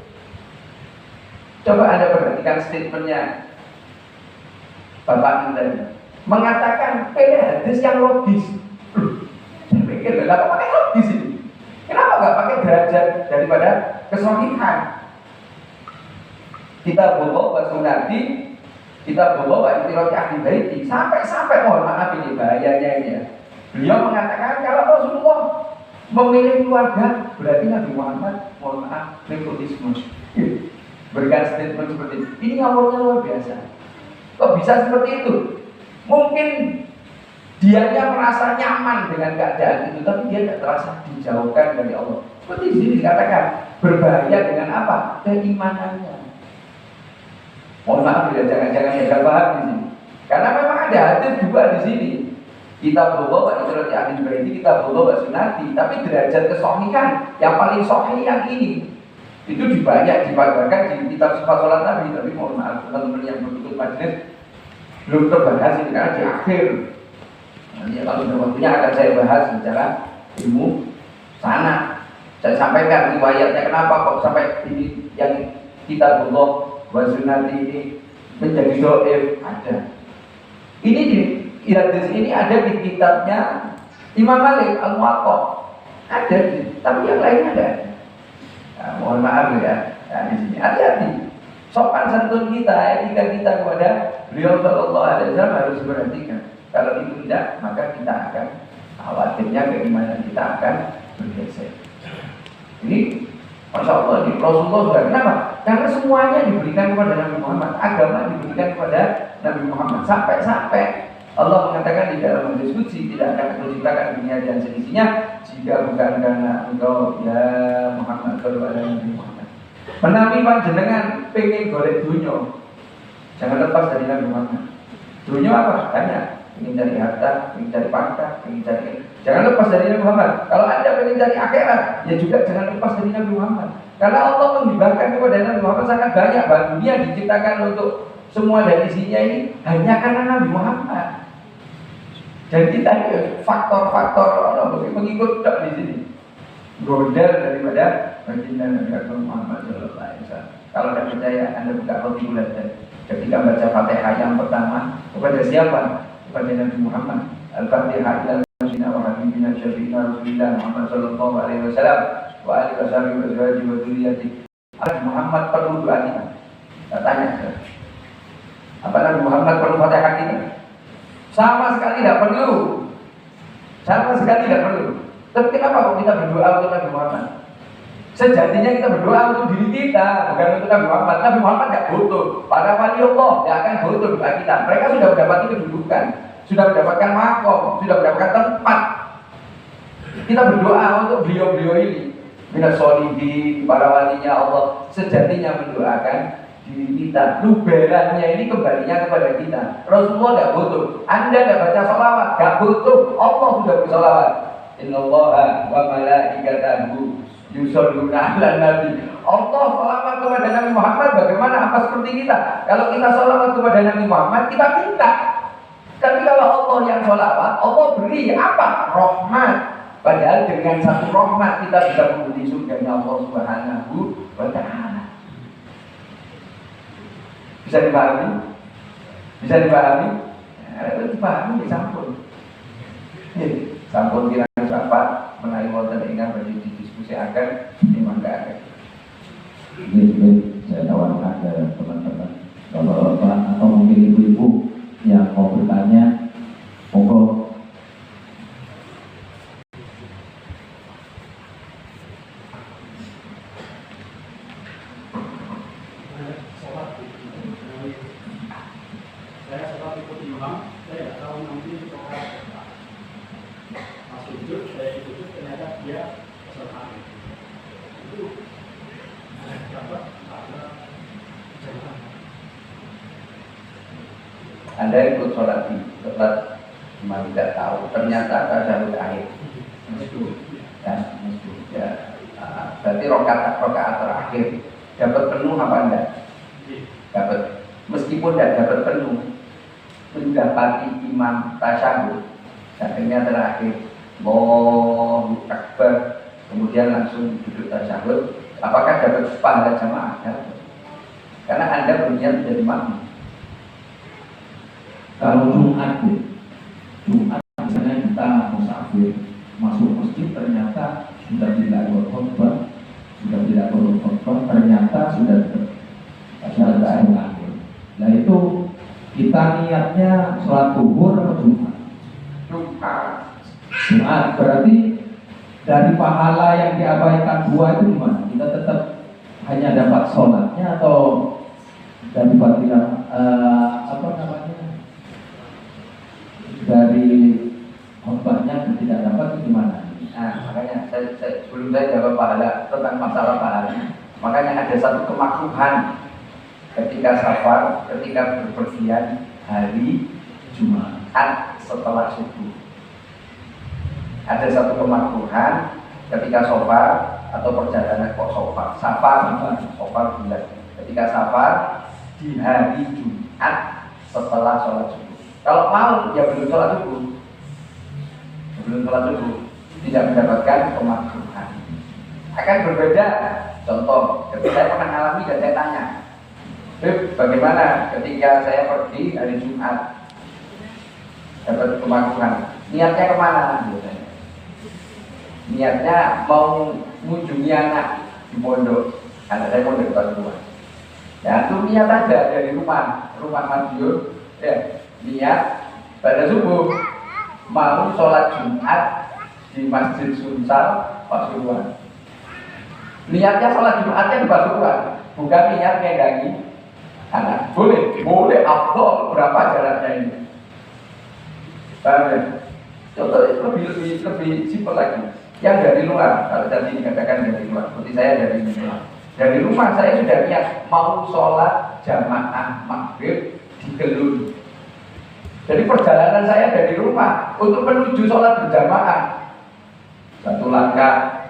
Coba Anda perhatikan statementnya Bapak Intan mengatakan pilih hadis yang logis. Saya pikir, kenapa pakai logis ini? Kenapa nggak pakai derajat daripada kesohihan? Kita bawa wa sunati, kita bawa wa itirati ahli baiti. Sampai mohon maaf ini bahayanya ini ya. Beliau mengatakan kalau Rasulullah memilih keluarga berarti Nabi Muhammad mohon maaf nepotisme. Berikan statement seperti itu. Ini ngawurnya luar biasa. Kok bisa seperti itu? Mungkin dianya merasa nyaman dengan keadaan itu, tapi dia tidak terasa dijauhkan dari Allah. Seperti di sini dikatakan berbahaya dengan apa? Keimanannya. Mohon maaf ya, jangan gagal paham di sini. Karena memang ada hadis juga di sini. Kita bawa wa itirati ahli baiti, kita bawa wa sunati, tapi derajat kesohihan yang paling sohih yang ini itu dibanyak dipaparkan di kitab sifat sholat Nabi. Tapi mohon maaf teman-teman yang berikut majelis belum terbahas ini karena di akhir. Nanti kalau ada waktunya akan saya bahas secara ilmu sana. Saya sampaikan riwayatnya kenapa kok sampai ini yang kita bawa wa sunati ini menjadi dhaif ada. Ini di hadis ini ada di kitabnya Imam Malik Al-Muwatta. Ada, tapi yang lainnya ada. Nah, mohon maaf ya. Nah, di sini hati-hati. Sopan santun kita, etika kita kepada beliau sallallahu alaihi wasallam harus diperhatikan. Kalau itu tidak, maka kita akan khawatirnya keimanan kita akan bergeser. Ini Masya Allah, ini Rasulullah sudah. Kenapa? Karena semuanya diberikan kepada Nabi Muhammad. Agama diberikan kepada Nabi Muhammad. Sampai-sampai Allah mengatakan di dalam diskusi tidak akan aku ciptakan dunia dan seisinya jika bukan karena engkau ya Muhammad sallallahu alaihi Muhammad. Menawi panjenengan pengen golek dunia, jangan lepas dari Nabi Muhammad. Dunia apa? Banyak. Ingin cari harta, ingin cari pangkat, ingin cari. Jangan lepas dari Nabi Muhammad. Kalau Anda ingin cari akhirat, ya juga jangan lepas dari Nabi Muhammad. Karena Allah menghibahkan kepada Nabi Muhammad sangat banyak. Dunia diciptakan untuk semua dan isinya ini hanya karena Nabi Muhammad. Dan kita faktor-faktor mengikut di sini. Godel daripada baginda Nabi Muhammad SAW. Kalau tidak percaya, Anda buka roti dan ketika baca Fatihah yang pertama kepada siapa? Kepada Nabi Muhammad. Al-Fatihah ila al-Masina wa habibina syafi'ina Rasulillah Muhammad sallallahu alaihi wasallam wa alihi wa sahbihi wa azwajihi wa dzurriyyati. Nabi Muhammad perlu doa kita. Saya tanya, apa Nabi Muhammad perlu Fatihah kita? Sama sekali tidak perlu. Sama sekali tidak perlu. Tapi kenapa kok kita berdoa untuk Nabi Muhammad? Sejatinya kita berdoa untuk diri kita, bukan untuk Nabi Muhammad. Nabi Muhammad tidak butuh. Para wali Allah tidak akan butuh doa kita. Mereka sudah mendapatkan kedudukan, sudah mendapatkan makom, sudah mendapatkan tempat. Kita berdoa untuk beliau-beliau ini. Minas solihin, para walinya Allah sejatinya mendoakan diri kita. Luberannya ini kembalinya kepada kita. Rasulullah tidak butuh. Anda tidak baca sholawat, tidak butuh. Allah sudah bersolawat. Innallaha wa malaikatahu yusholluna 'alan nabi. Allah sholawat kepada Nabi Muhammad. Bagaimana apa seperti kita? Kalau kita sholawat kepada Nabi Muhammad, kita minta. Tapi kalau Allah yang sholawat, Allah beri apa? Rahmat. Padahal dengan satu rahmat kita bisa mengundi surganya Allah Subhanahu wa ta'ala. Bisa dipahami? Bisa dipahami? Nah, itu dipahami, disampun. Sampun kira dapat menarik wonten ingkang badhe didiskusiaken memang gak ada. Ini saya tawarkan ke teman-teman bapak-bapak atau mungkin ibu-ibu yang mau bertanya, monggo. Saya sempat ikut imam, saya tidak tahu nanti sujud, saya ikut ternyata dia peserta itu dapat ada jamaah. Anda ikut sholat cuma tidak tahu ternyata tasyahud akhir ya, berarti rokaat terakhir dapat penuh apa enggak? Dapat, meskipun tidak dapat penuh mendapati imam tasyahud akhirnya terakhir Allahu Akbar kemudian langsung duduk tasyahud, apakah dapat pahala jamaah? Karena Anda berniat menjadi makmum. Kalau Jumat misalnya kita musafir masuk masjid, ternyata sudah tidak berkhutbah, ternyata sudah tasyahud akhir. Nah itu kita niatnya sholat zuhur atau Jumat? Jumat berarti dari pahala yang diabaikan dua itu gimana? Kita tetap hanya dapat sholatnya atau dari batilan apa namanya, dari khutbahnya tidak dapat itu gimana? Nah, makanya saya sebelum saya jawab pahala tentang masalah pahala, makanya ada satu kemakruhan ketika safar, ketika berpergian hari Jumat setelah subuh. Ada satu kemakruhan ketika safar atau perjalanan safar bulan. Ketika safar di hari Jumat setelah sholat subuh. Kalau mau ya belum sholat subuh, tidak mendapatkan kemakruhan. Akan berbeda. Contoh, ketika saya pernah alami dan saya tanya, bagaimana ketika saya pergi hari Jumat dapat kemakruhan? Niatnya kemana? Niatnya mau mengunjungi anak di pondok. Anak saya pondok di Pasuruan. Ya, itu niat aja dari rumah Madiun. Ya, niat pada subuh mau sholat Jumat di Masjid Sunsal Pasuruan. Niatnya sholat Jumatnya di Pasuruan, bukan niat ngegangi anak. Boleh afdol berapa jaraknya ini. Paham ya? Contoh lebih simpel lagi. Yang dari luar, kalau tadi dikatakan dari luar, seperti saya dari luar. Dari rumah saya sudah niat mau sholat jamaah maghrib di Gelun. Jadi perjalanan saya dari rumah untuk menuju sholat berjamaah, satu langkah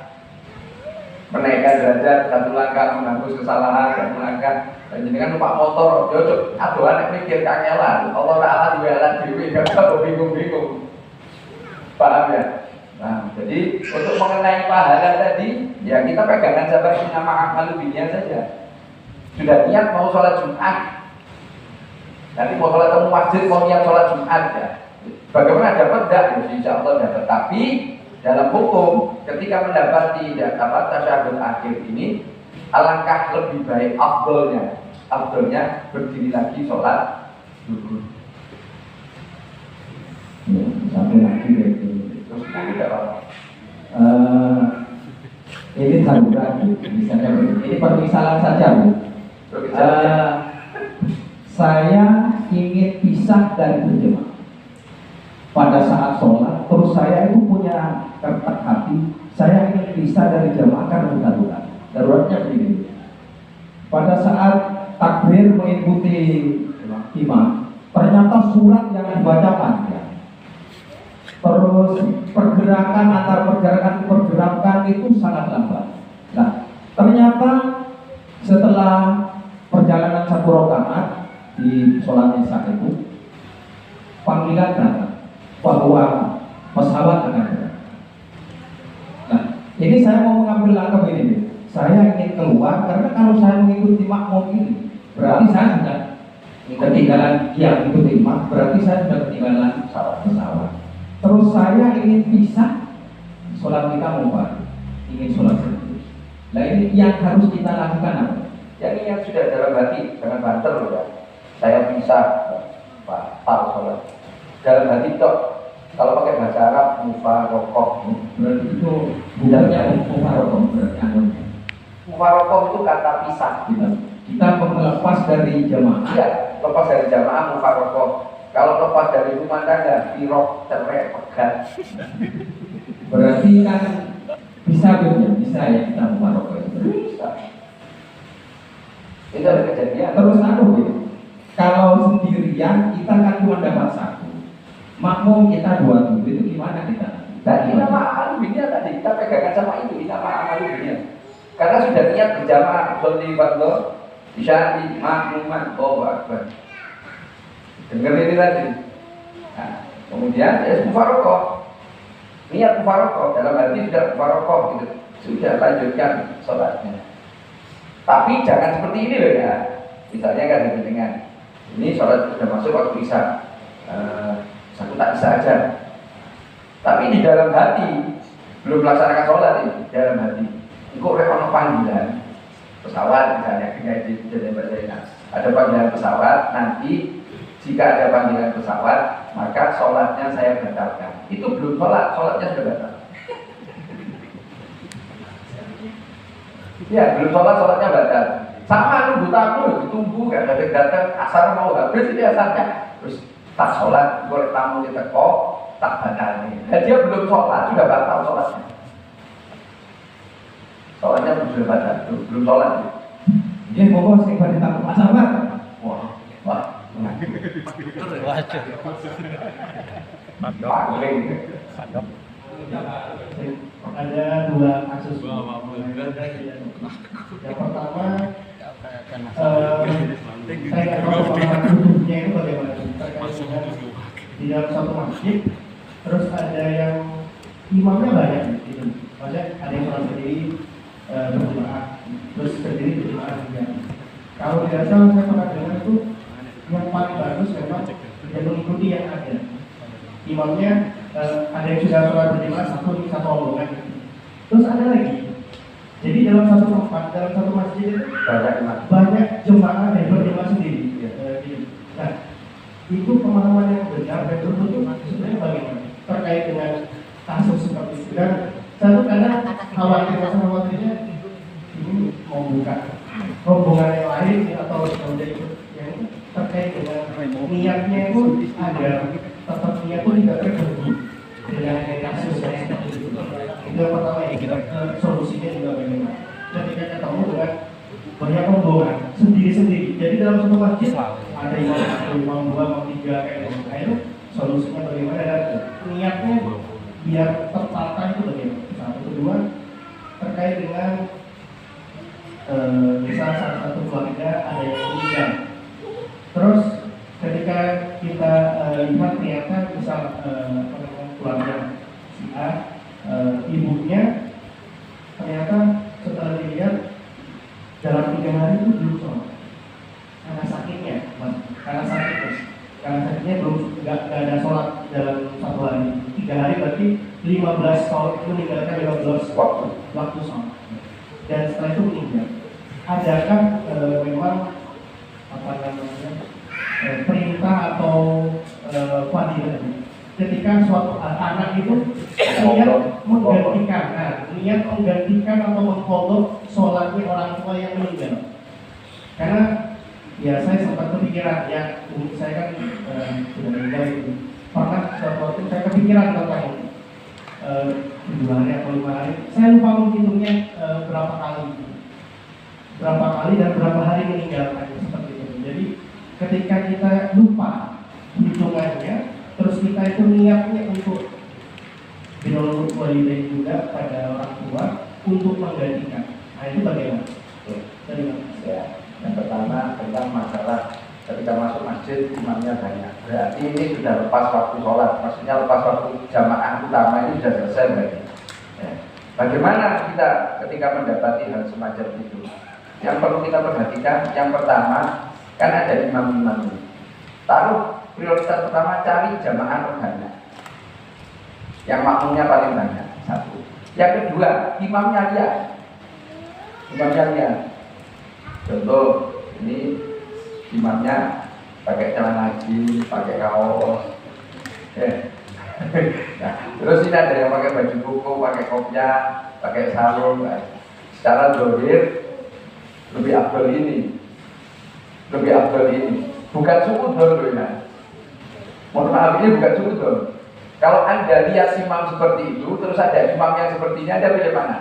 menaikkan derajat, satu langkah menghapus kesalahan, satu langkah. Dan jadi kan numpak motor, yaudah, aduh anak mikir kangelan, Allah Ta'ala jualan dewi, gak bisa bingung-bingung. Paham ya? Nah, jadi untuk mengenai pahala tadi, ya kita pegangan sabar nama amal binian saja. Sudah niat mau sholat Jumat, nanti mau sholat ke masjid, mau niat sholat Jumat ya. Bagaimana dapat? Tidak, insya Allah dapat. Tapi dalam hukum, ketika mendapati dapat tasyahud akhir ini, alangkah lebih baik afdolnya berdiri lagi sholat zuhur. Ya, sampai lagi gitu. Terus tidak apa-apa. Ini darurat, misalnya ini permisalan saja, Bu. Saya ingin pisah dari berjemaah pada saat sholat, terus saya itu punya ketak hati, saya ingin pisah dari jemaah karena darurat. Daruratnya begini. Pada saat takbir mengikuti imam, ternyata surat yang dibaca panjang. Terus pergerakan antar pergerakan itu sangat lambat. Nah, ternyata setelah perjalanan satu rakaat di sholat isya itu, panggilan datang bahwa pesawat akan datang. Nah, ini saya mau mengambil langkah ini. Saya ingin keluar karena kalau saya mengikuti makmum ini, berarti saya sudah ketinggalan yang mengikuti imam, berarti saya sudah ketinggalan pesawat. Terus saya ingin pisah, sholat kita mau ingin sholat sendiri. Nah ini yang harus kita lakukan apa? Yang ini yang sudah dalam hati, jangan banter loh ya. Saya pisah, batal sholat. Dalam hati kok, kalau pakai bahasa Arab, mufarokoh. Berarti itu budaknya mufarokoh, berarti anggotnya. Mufarokoh itu kata pisah. Kita melepas dari jamaah. Iya, lepas dari jamaah mufarokoh. Kalau lepas dari rumah tangga, pirok, cerai, pegat. Berarti kan bisa ya kita mufarokoh itu. Bisa. Itu ada kejadian. Terus kalau sendirian kita kan cuma dapat satu. Makmum kita 2 itu gimana kita? Tadi nama amal dunia tadi kita pegangan sama itu, nama amal dunia. Karena sudah niat berjamaah, sholli fardhu, isya'i, makmuman, Allahu akbar. Dengar ini tadi. Nah, kemudian ya mufarokoh. Niat mufarokoh dalam hati sudah mufarokoh gitu. sudah lanjutkan sholatnya. Tapi jangan seperti ini loh ya. Misalnya kan dengan ini sholat sudah masuk waktu isya, satu tak isya aja. Tapi di dalam hati belum melaksanakan sholat ini, dalam hati. Engkau ono panggilan pesawat misalnya, kayak di ada panggilan pesawat, nanti jika ada panggilan pesawat, maka sholatnya saya batalkan. Itu belum sholat, sholatnya sudah batal. Ya, belum sholat, sholatnya batal. Sama nunggu tamu, ditunggu, gak ada datang, asar mau habis, itu asarnya. Terus tak sholat, boleh tamu diteko, tak batal. Nah, dia belum sholat, sudah batal sholatnya. Sholatnya sudah batal, belum sholat. Dia pokoknya saya pada tamu asar kan? Wah, wah. Ada dua kasus. Yang pertama, saya nggak tahu pengalaman duduknya itu bagaimana terkait dengan di dalam satu masjid, terus ada yang imamnya banyak gitu. Maksudnya ada yang sholat sendiri berjemaah, terus berdiri berjemaah juga. Kalau biasa saya pernah dengar itu yang paling bagus memang yang mengikuti yang ada. Imamnya ada yang sudah sholat berjemaah satu rombongan. Terus ada lagi. Jadi dalam satu tempat, dalam satu masjid itu banyak jemaah yang berjemaah sendiri. Nah, itu pemahaman yang benar dan betul itu sebenarnya bagaimana terkait dengan kasus seperti itu. Dan satu karena khawatirnya ini mau buka rombongan yang lain atau menjadi yang terkait dengan niatnya itu ada tetap niat itu tidak terganggu dengan kasus yang seperti itu. Itu yang pertama ya, solusinya juga bagaimana ketika ketemu dengan banyak rombongan sendiri-sendiri. Jadi dalam satu masjid ada imam satu, imam dua, imam tiga kayak gitu. Nah itu solusinya bagaimana dan niatnya biar tertata itu bagaimana. Satu kedua terkait dengan misalnya salah satu keluarga ada yang meninggal. Terus ketika kita lihat ternyata misal keluarga si A, ibunya ternyata setelah dilihat dalam 3 hari itu belum sholat karena sakitnya, karena sakitnya belum nggak ada sholat dalam 1 hari. 3 hari berarti 15 sholat itu meninggalkan 15 waktu sholat dan setelah itu meninggal. Adakah memang apa namanya perintah atau fadilah ketika suatu anak itu niat menggantikan atau mengfollow sholatnya orang tua yang meninggal? Karena ya saya sempat kepikiran ya, saya kan sudah meninggal itu pernah suatu waktu saya kepikiran tentang 7 hari atau 5 hari, saya lupa menghitungnya berapa kali dan berapa hari meninggalkan seperti itu. Jadi ketika kita lupa hitungannya, terus kita itu niatnya untuk birrul walidain juga pada orang tua untuk menggantikan. Nah itu bagaimana? Ya, yang pertama tentang masalah ketika masuk masjid imamnya banyak. Berarti ini sudah lepas waktu sholat, maksudnya lepas waktu jamaah utama ini sudah selesai berarti. Ya. Bagaimana kita ketika mendapati hal semacam itu? Yang perlu kita perhatikan, yang pertama kan ada imam-imam ini. Taruh prioritas pertama, cari jamaah banyak, yang makmumnya paling banyak, satu. Yang kedua, imamnya lihat. Contoh, ini imamnya pakai celana jeans, pakai kaos. Nah, terus ini ada yang pakai baju koko, pakai kopiah, pakai sarung. Secara zahir lebih afdal ini. Bukan suudon loh ya. Mohon maaf, ini bukan suudon. Kalau Anda lihat imam seperti itu, terus ada imam yang seperti ini, Anda pilih mana?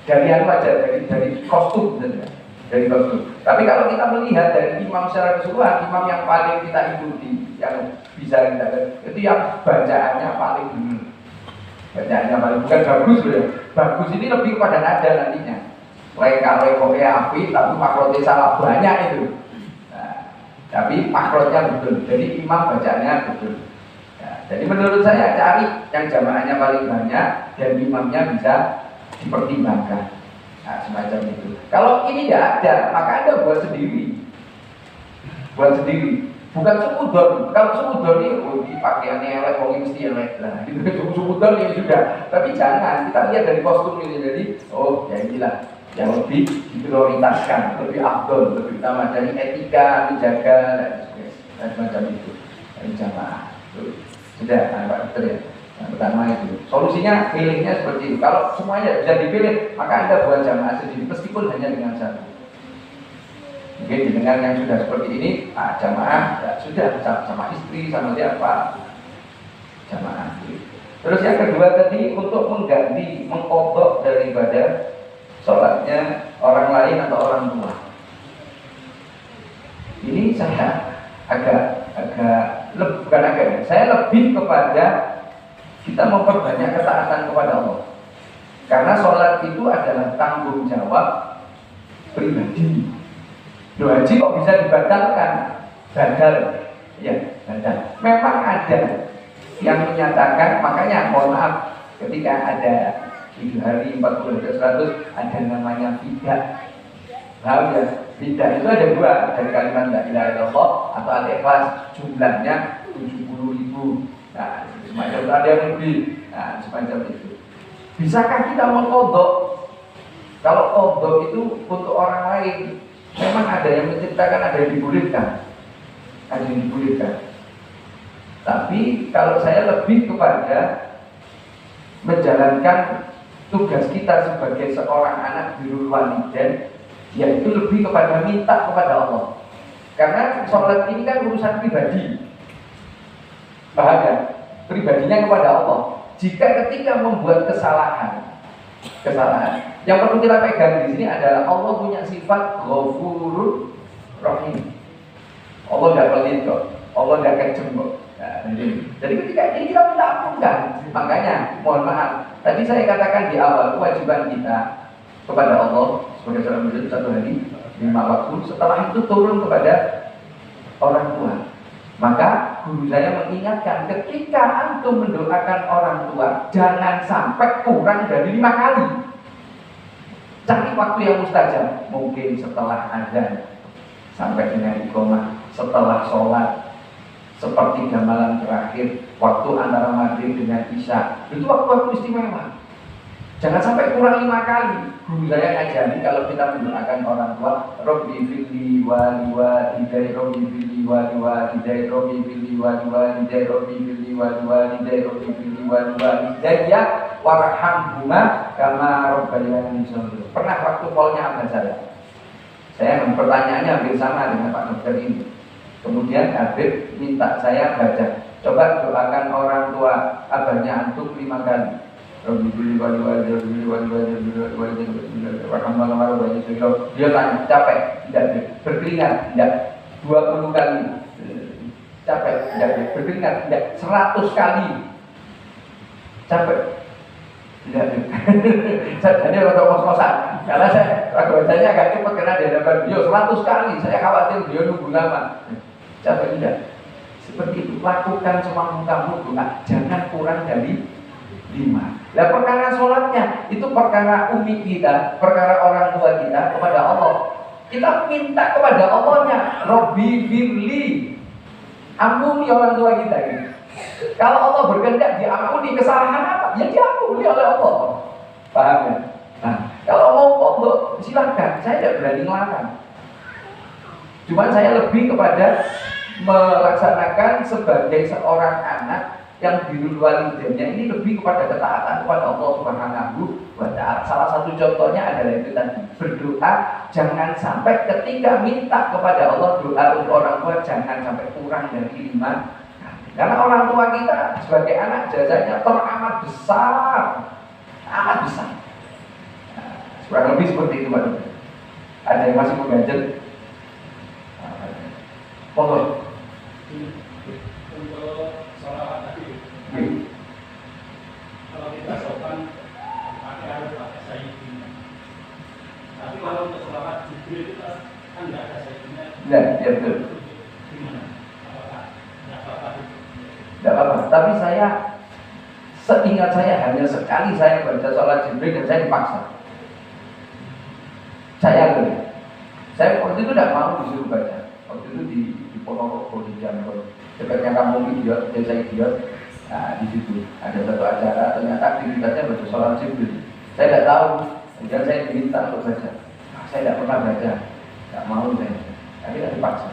Dari anu aja, dari kostum saja. Dari kostum. Tapi kalau kita melihat dari imam secara keseluruhan, imam yang paling kita ikuti, yang bisa kita itu yang bacaannya paling benar. Bacaannya paling bukan bagus loh ya. Bagus ini lebih kepada nada nantinya. Lengkap-lengkapnya api, tapi makrotnya salah banyak itu. Tapi makrotnya betul, jadi imam bacanya betul. Ya, jadi menurut saya cari yang jamaahnya paling banyak dan imamnya bisa dipertimbangkan. Nah, semacam itu. Kalau ini tidak ada, maka Anda buat sendiri. Buat sendiri. Bukan sumudon. Kalau sumudon ini, oh, ini pakaiannya elek, oh mesti elek. Nah, itu sumudon ini sudah. Tapi jangan, kita lihat dari kostum ini. Jadi, oh ya inilah yang lebih diprioritaskan, lebih afdol, lebih utama dari etika, menjaga, dan semacam itu. Dari jamaah. Sudah, Pak Dokter ya. Yang pertama itu. Solusinya, pilihnya seperti itu. Kalau semuanya bisa dipilih, maka Anda buat jamaah sendiri, meskipun hanya dengan satu. Mungkin dengan yang sudah seperti ini, jamaah ya sudah sama istri, sama siapa, jamaah. Terus yang kedua tadi untuk mengganti, mengkodok daripada sholatnya orang lain atau orang tua. Ini saya saya lebih kepada kita memperbanyak ketaatan kepada Allah. Karena sholat itu adalah tanggung jawab pribadi. Doa haji kok bisa dibatalkan? Badal, ya badal. Memang ada yang menyatakan, makanya mohon maaf, ketika ada 7 hari 40 hari 100 ada namanya fidah. Paham ya? Fidah itu ada 2 dari kalimat la ilaha illallah atau al-ikhlas, jumlahnya 70.000. Nah, semacam itu ada yang lebih. Nah, semacam itu. Bisakah kita mengkodok? Kalau kodok itu untuk orang lain, memang ada yang menciptakan, ada yang dibolehkan. Ada yang dibolehkan. Tapi kalau saya lebih kepada menjalankan tugas kita sebagai seorang anak birrul walidain, yaitu lebih kepada minta kepada Allah. Karena sholat ini kan urusan pribadi. Paham ya? Pribadinya kepada Allah. Jika ketika membuat kesalahan, yang perlu kita pegang di sini adalah Allah punya sifat Ghafurur Rahim. Allah tidak pelit kok, Allah tidak kejem kok. Nah, jadi ketika ini kita minta ampunkan. Makanya mohon maaf, tadi saya katakan di awal kewajiban kita kepada Allah sebagai seorang muslim 1 hari 5 waktu. Setelah itu turun kepada orang tua. Maka guru saya mengingatkan, ketika antum mendoakan orang tua, jangan sampai kurang dari 5 kali. Cari waktu yang mustajab, mungkin setelah azan sampai dengan iqamah, setelah sholat, sepertiga malam terakhir, waktu antara maghrib dengan isya. Itu waktu-waktu istimewa. Jangan sampai kurang 5 kali. Guru saya ngajari kalau kita mendoakan orang tua, Robbi fili wali walidai, Robbi fili wali walidai, Robbi fili wali walidai, Robbi fili wali walidai, Robbi fili wali walidai, ya warhamhuma kama rabbayani shaghira. Pernah waktu polnya abah saya pertanyaannya hampir sama dengan Pak Dokter ini. Kemudian Habib minta saya baca, coba doakan orang tua abahnya antum 5 kali. Dia tanya, capek? Tidak, berkeringat? Tidak, 20 kali. Capek? Tidak, berkeringat? Tidak, 100 kali. Capek? Tidak, saya rada kos-kosan. Karena saya bacanya agak cepat karena di hadapan beliau 100 kali. Saya khawatir beliau nunggu lama. Capek? Tidak. Seperti itu, lakukan semampu kamu doa, jangan kurang dari 5. Nah, perkara sholatnya itu perkara umi kita, perkara orang tua kita kepada Allah. Kita minta kepada Allahnya, Robbi firli, ampuni orang tua kita. Gitu. Kalau Allah berkehendak diampuni kesalahan apa? Ya diampuni oleh Allah. Paham ya? Nah, kalau mau kodok silakan, saya tidak berani melarang. Cuman saya lebih kepada melaksanakan sebagai seorang anak yang birrul walidainnya ini lebih kepada ketaatan kepada Allah Subhanahu wa ta'ala. Salah satu contohnya adalah itu tadi, berdoa jangan sampai ketika minta kepada Allah doa untuk orang tua jangan sampai kurang dari 5. Karena orang tua kita sebagai anak jasanya teramat besar, amat besar. Nah, kurang lebih seperti itu Pak. Ada yang masih mengganjel? Monggo. Untuk sholat tadi, kalau kita sopan harus pakai sayyidina. Tapi kalau untuk sholat Jibril itu kan nggak ada sayyidina. Ya, ya betul. Gimana? Apakah nggak apa-apa? Tidak apa-apa. Tapi Seingat saya hanya sekali saya baca sholat Jibril dan saya dipaksa. Saya waktu itu tidak mau disuruh baca. Waktu itu di Ponorogo, di Jambi, dekatnya kampung Idiot, desa Idiot. Nah, di situ ada satu acara, ternyata aktivitasnya baca sholat Jibril. Saya tidak tahu, kemudian saya diminta untuk baca. Saya tidak pernah baca, tidak mau saya. Akhirnya dipaksa.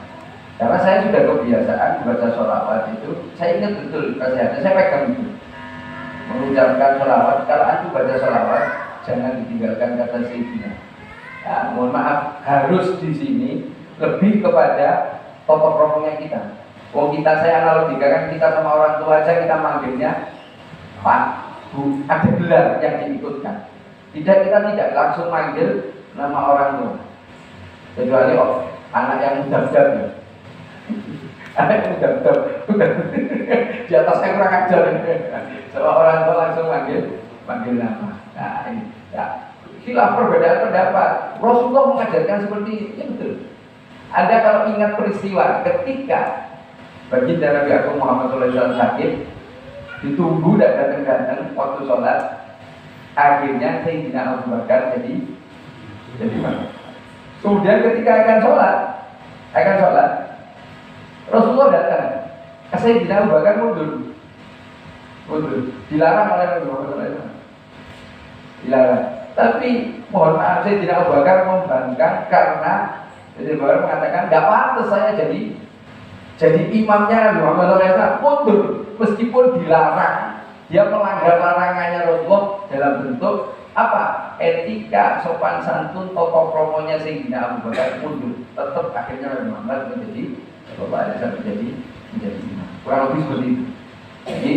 Karena saya sudah kebiasaan baca sholawat itu, saya ingat betul nasihatnya, saya pegang itu. Mengucapkan sholawat, kalau aku baca sholawat, jangan ditinggalkan kata Sayyidina. Ya, mohon maaf, harus di sini lebih kepada tokoh rohnya kita. Wong kita, saya analogikan kita sama orang tua aja, kita manggilnya Pak, Bu, ada gelar yang diikutkan. Kita tidak langsung manggil nama orang tua, kecuali anak yang muda-muda ya. Anak yang muda-muda di atas yang kurang ajar. Sama orang tua langsung manggil nama. Nah ini ya. Khilaf perbedaan pendapat. Rasulullah mengajarkan seperti ini, ya betul. Anda kalau ingat peristiwa ketika baginda Nabi Agung Muhammad SAW sakit, ditunggu dan datang-datang waktu sholat, akhirnya Sayyidina Abu Bakar jadi mana? Kemudian ketika akan sholat, Rasulullah datang, Sayyidina Abu Bakar mundur, dilarang oleh Nabi Muhammad SAW. Dilarang. Tapi mohon maaf, Sayyidina Abu Bakar membangkang karena Sayyidina Abu Bakar mengatakan tidak pantas saya jadi imamnya Nabi Muhammad SAW, mundur meskipun dilarang. Dia melanggar larangannya Rasulullah dalam bentuk apa? Etika, sopan santun, tokoh promonya Sayyidina Abu Bakar mundur. Tetap akhirnya Nabi Muhammad menjadi imam. Kurang lebih seperti itu. Jadi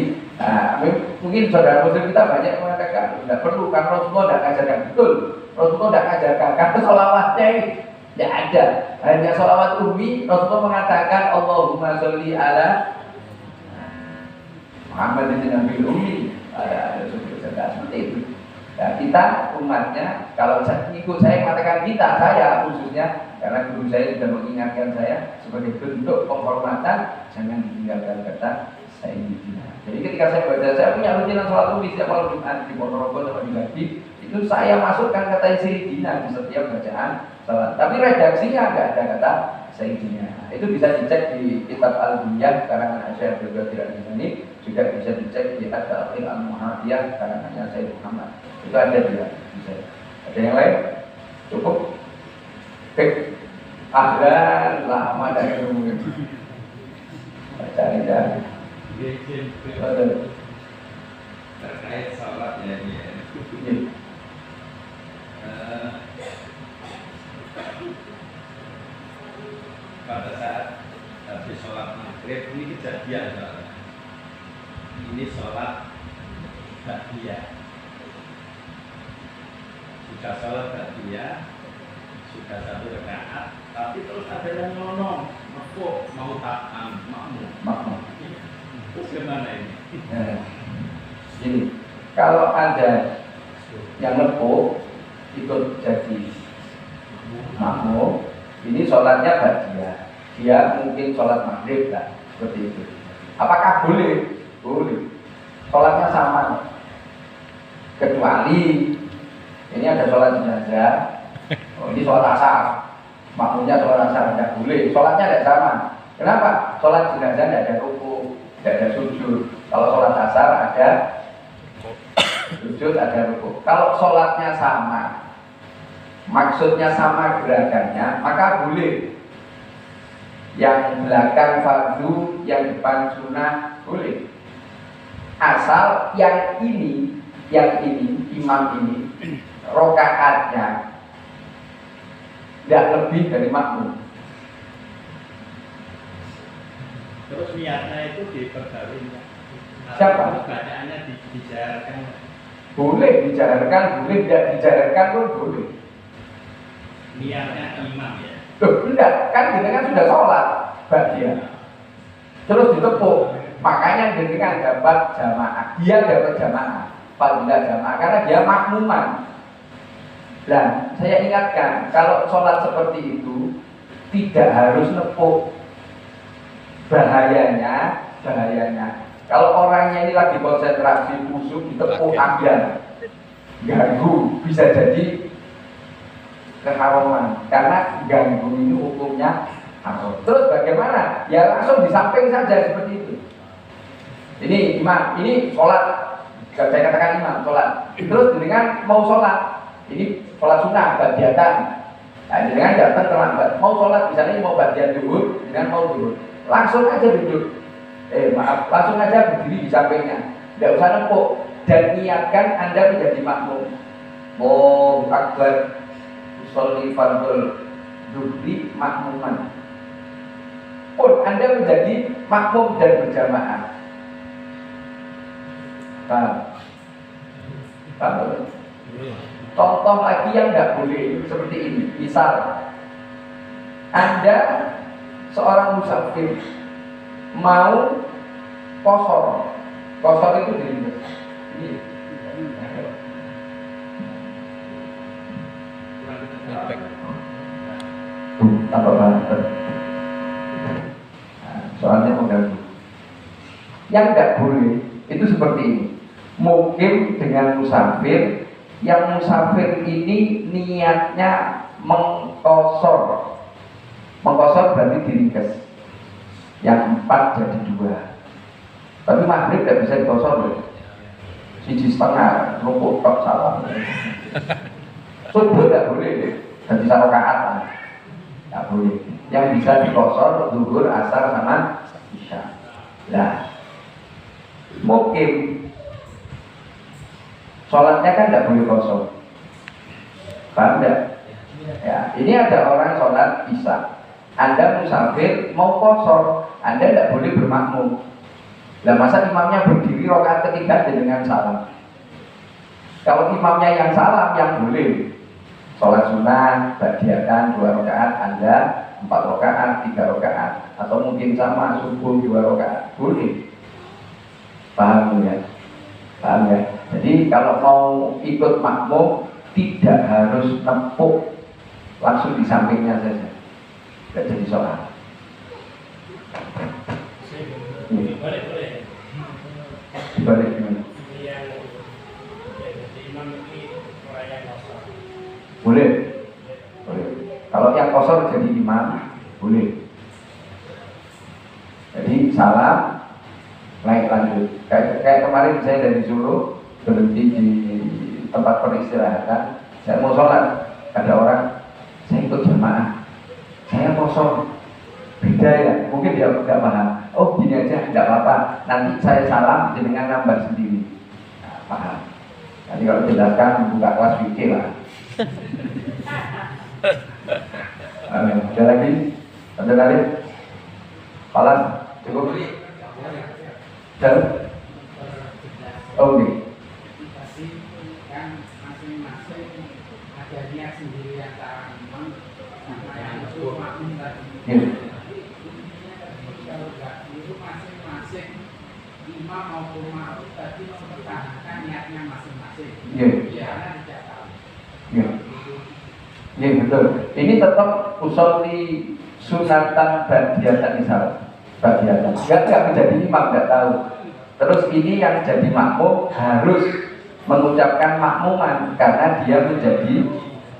mungkin saudara muslim kita banyak mengatakan tidak perlu, kan Rasulullah tidak ajarkan. Betul, Rasulullah tidak ajarkan. Karena sholawatnya tidak ada, hanya sholawat ummi. Rasulullah mengatakan Allahumma sholli ala Muhammad bin Nabi ummi. Ada seperti itu. Nah, kita umatnya, kalau ikut saya mengatakan saya khususnya, karena guru saya sudah mengingatkan saya sebagai bentuk penghormatan, jangan ditinggalkan kata Sayyidina. Jadi ketika saya baca, saya punya rutinan sholat ummi setiap malam Jumat di Ponorogo atau di Bali, itu saya masukkan kata Sayyidina di setiap bacaan sholat. Tapi redaksinya nggak ada kata Sayyidina. Itu bisa dicek di kitab Al-Bunyah karangan Syekh Abdul Qadir Al-Jilani, juga bisa dicek di At-Ta'qil Al-Muhammadiyah karangannya Syekh Muhammad. Itu ada juga. Bisa. Ada yang lain? Cukup? Ahlan lama dari mungkin. Cari dah. Terkait sholat ya ini ya. Pada saat habis sholat maghrib ini kejadian soalnya. Ini sholat ba'diyah. Sudah sholat ba'diyah, sudah 1 rakaat, tapi terus ada yang ngomong, mau makmum. Terus gimana ini? Jadi kalau ada yang lepuk ikut jadi makmum, ini sholatnya ba'diyah. Dia mungkin sholat maghrib lah, seperti itu. Apakah boleh? Boleh. Sholatnya sama, kecuali ini ada sholat jenazah. Ini sholat asar, makmumnya sholat asar tidak boleh. Sholatnya tidak sama. Kenapa? Sholat jenazah tidak ada ruku, tidak ada sujud. Kalau sholat asar ada sujud, ada ruku. Kalau sholatnya sama, maksudnya sama gerakannya, maka boleh. Yang belakang fardu, yang depan sunnah boleh. Asal yang ini imam ini rokaatnya tidak lebih dari makmum. Terus niatnya itu diperbarui. Siapa? Bacaannya dijaharkan. Boleh dijaharkan, boleh tidak dijaharkan pun boleh. Niatnya imam ya. Loh, enggak, kan jenengan sudah sholat ba'diyah. Terus ditepuk, makanya jenengan dapat jamaah. Dia dapat jamaah, fadilah jamaah karena dia makmuman. Dan saya ingatkan, kalau sholat seperti itu tidak harus nepuk. Bahayanya Kalau orangnya ini lagi konsentrasi, khusyuk, ditepuk tangan, ganggu, bisa jadi keharaman. Karena ganggu ini hukumnya haram. Terus bagaimana? Ya langsung di samping saja seperti itu. Ini imam, ini sholat. Saya katakan imam sholat. Terus dengan mau sholat, ini sholat sunnah, badiatan. Nah, dengan datang terlambat, mau sholat misalnya mau badian dulu, dengan mau dulu, langsung aja duduk. Langsung aja berdiri di sampingnya, tidak usah nempuk dan niatkan Anda menjadi makmum. Allahu Akbar, usolli fardhu zuhri makmuman. Pun Anda menjadi makmum dan berjamaah. Paham? Contoh lagi yang tidak boleh seperti ini. Misal Anda seorang musafir mau kosor. Kosor itu dirindas. Ini. Tambah banget. Soalnya mengganggu. Yang tidak boleh itu seperti ini. Mukim dengan musafir. Yang musafir ini niatnya mengkosor. Mengkosor berarti diringkas. Yang 4 jadi 2. Tapi maghrib tidak bisa dikosor loh. 1,5 rukuk tok salam. Subuh tidak boleh. Dan bisa rakaat tidak boleh. Yang bisa dikosor zuhur, asar sama isya. Nah, mukim sholatnya kan tidak boleh kosong. Paham tidak? Ya, ini ada orang sholat isya. Anda musafir mau kosor, Anda tidak boleh bermakmum. Lah masa imamnya berdiri rakaat ketiga dengan salam. Kalau imamnya yang salam yang boleh. Sholat sunnah, badiatan 2 rakaat, Anda 4 rakaat, 3 rakaat, atau mungkin sama subuh 2 rakaat, boleh. Paham ya? Paham ya? Jadi kalau mau ikut makmum tidak harus nempuk, langsung di sampingnya saja. Tidak jadi sholat. Dibalik gimana? Boleh. Boleh. Kalau yang kosor jadi imam, boleh. Jadi salam, naik lanjut. Kayak kemarin saya dari Solo berhenti di tempat peristirahatan. Saya mau sholat, ada orang, saya ikut jamaah, saya kosor, beda ya, mungkin dia tidak paham. Oh gini aja, tidak apa-apa, nanti saya salam dengan nambah sendiri. Nah, paham. Nanti kalau jelaskan buka kelas fikih lah. Ada lagi? Ada lagi? Palas, cukup? Dan oke. Kan masing-masing ada niat sendiri antara imam sama yang untuk makmum tadi. Kalau itu masing-masing imam maupun makmum tadi mempertahankan niatnya masing-masing. Karena tidak tahu. Iya betul. Ini tetap usolli sunatan badiatan misal. Badiatan. Enggak menjadi imam, enggak tahu. Terus ini yang jadi makmum harus mengucapkan makmuman karena dia menjadi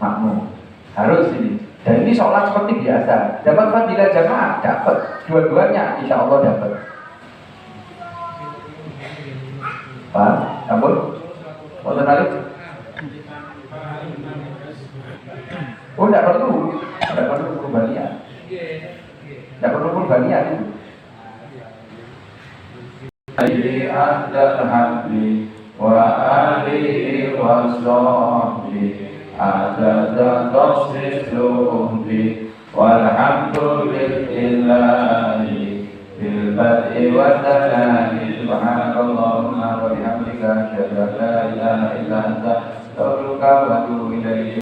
makmum. Harus ini. Dan ini sholat seperti biasa. Dapat fadilah jamaah, dapat. Dua-duanya insya Allah dapat. Pak, ampun. Mau balik? Oh, tidak perlu. Tidak perlu perubahan. Tidak perlu perubahan itu. Ahdal habli wa alihi wa sahbihi adada tasrifuhbi walhamdulillahi bil bad'i wa tanani subhanakallahumma wa bihamdika asyhadu an la ilaha illa anta astaghfiruka wa atubu ilaik.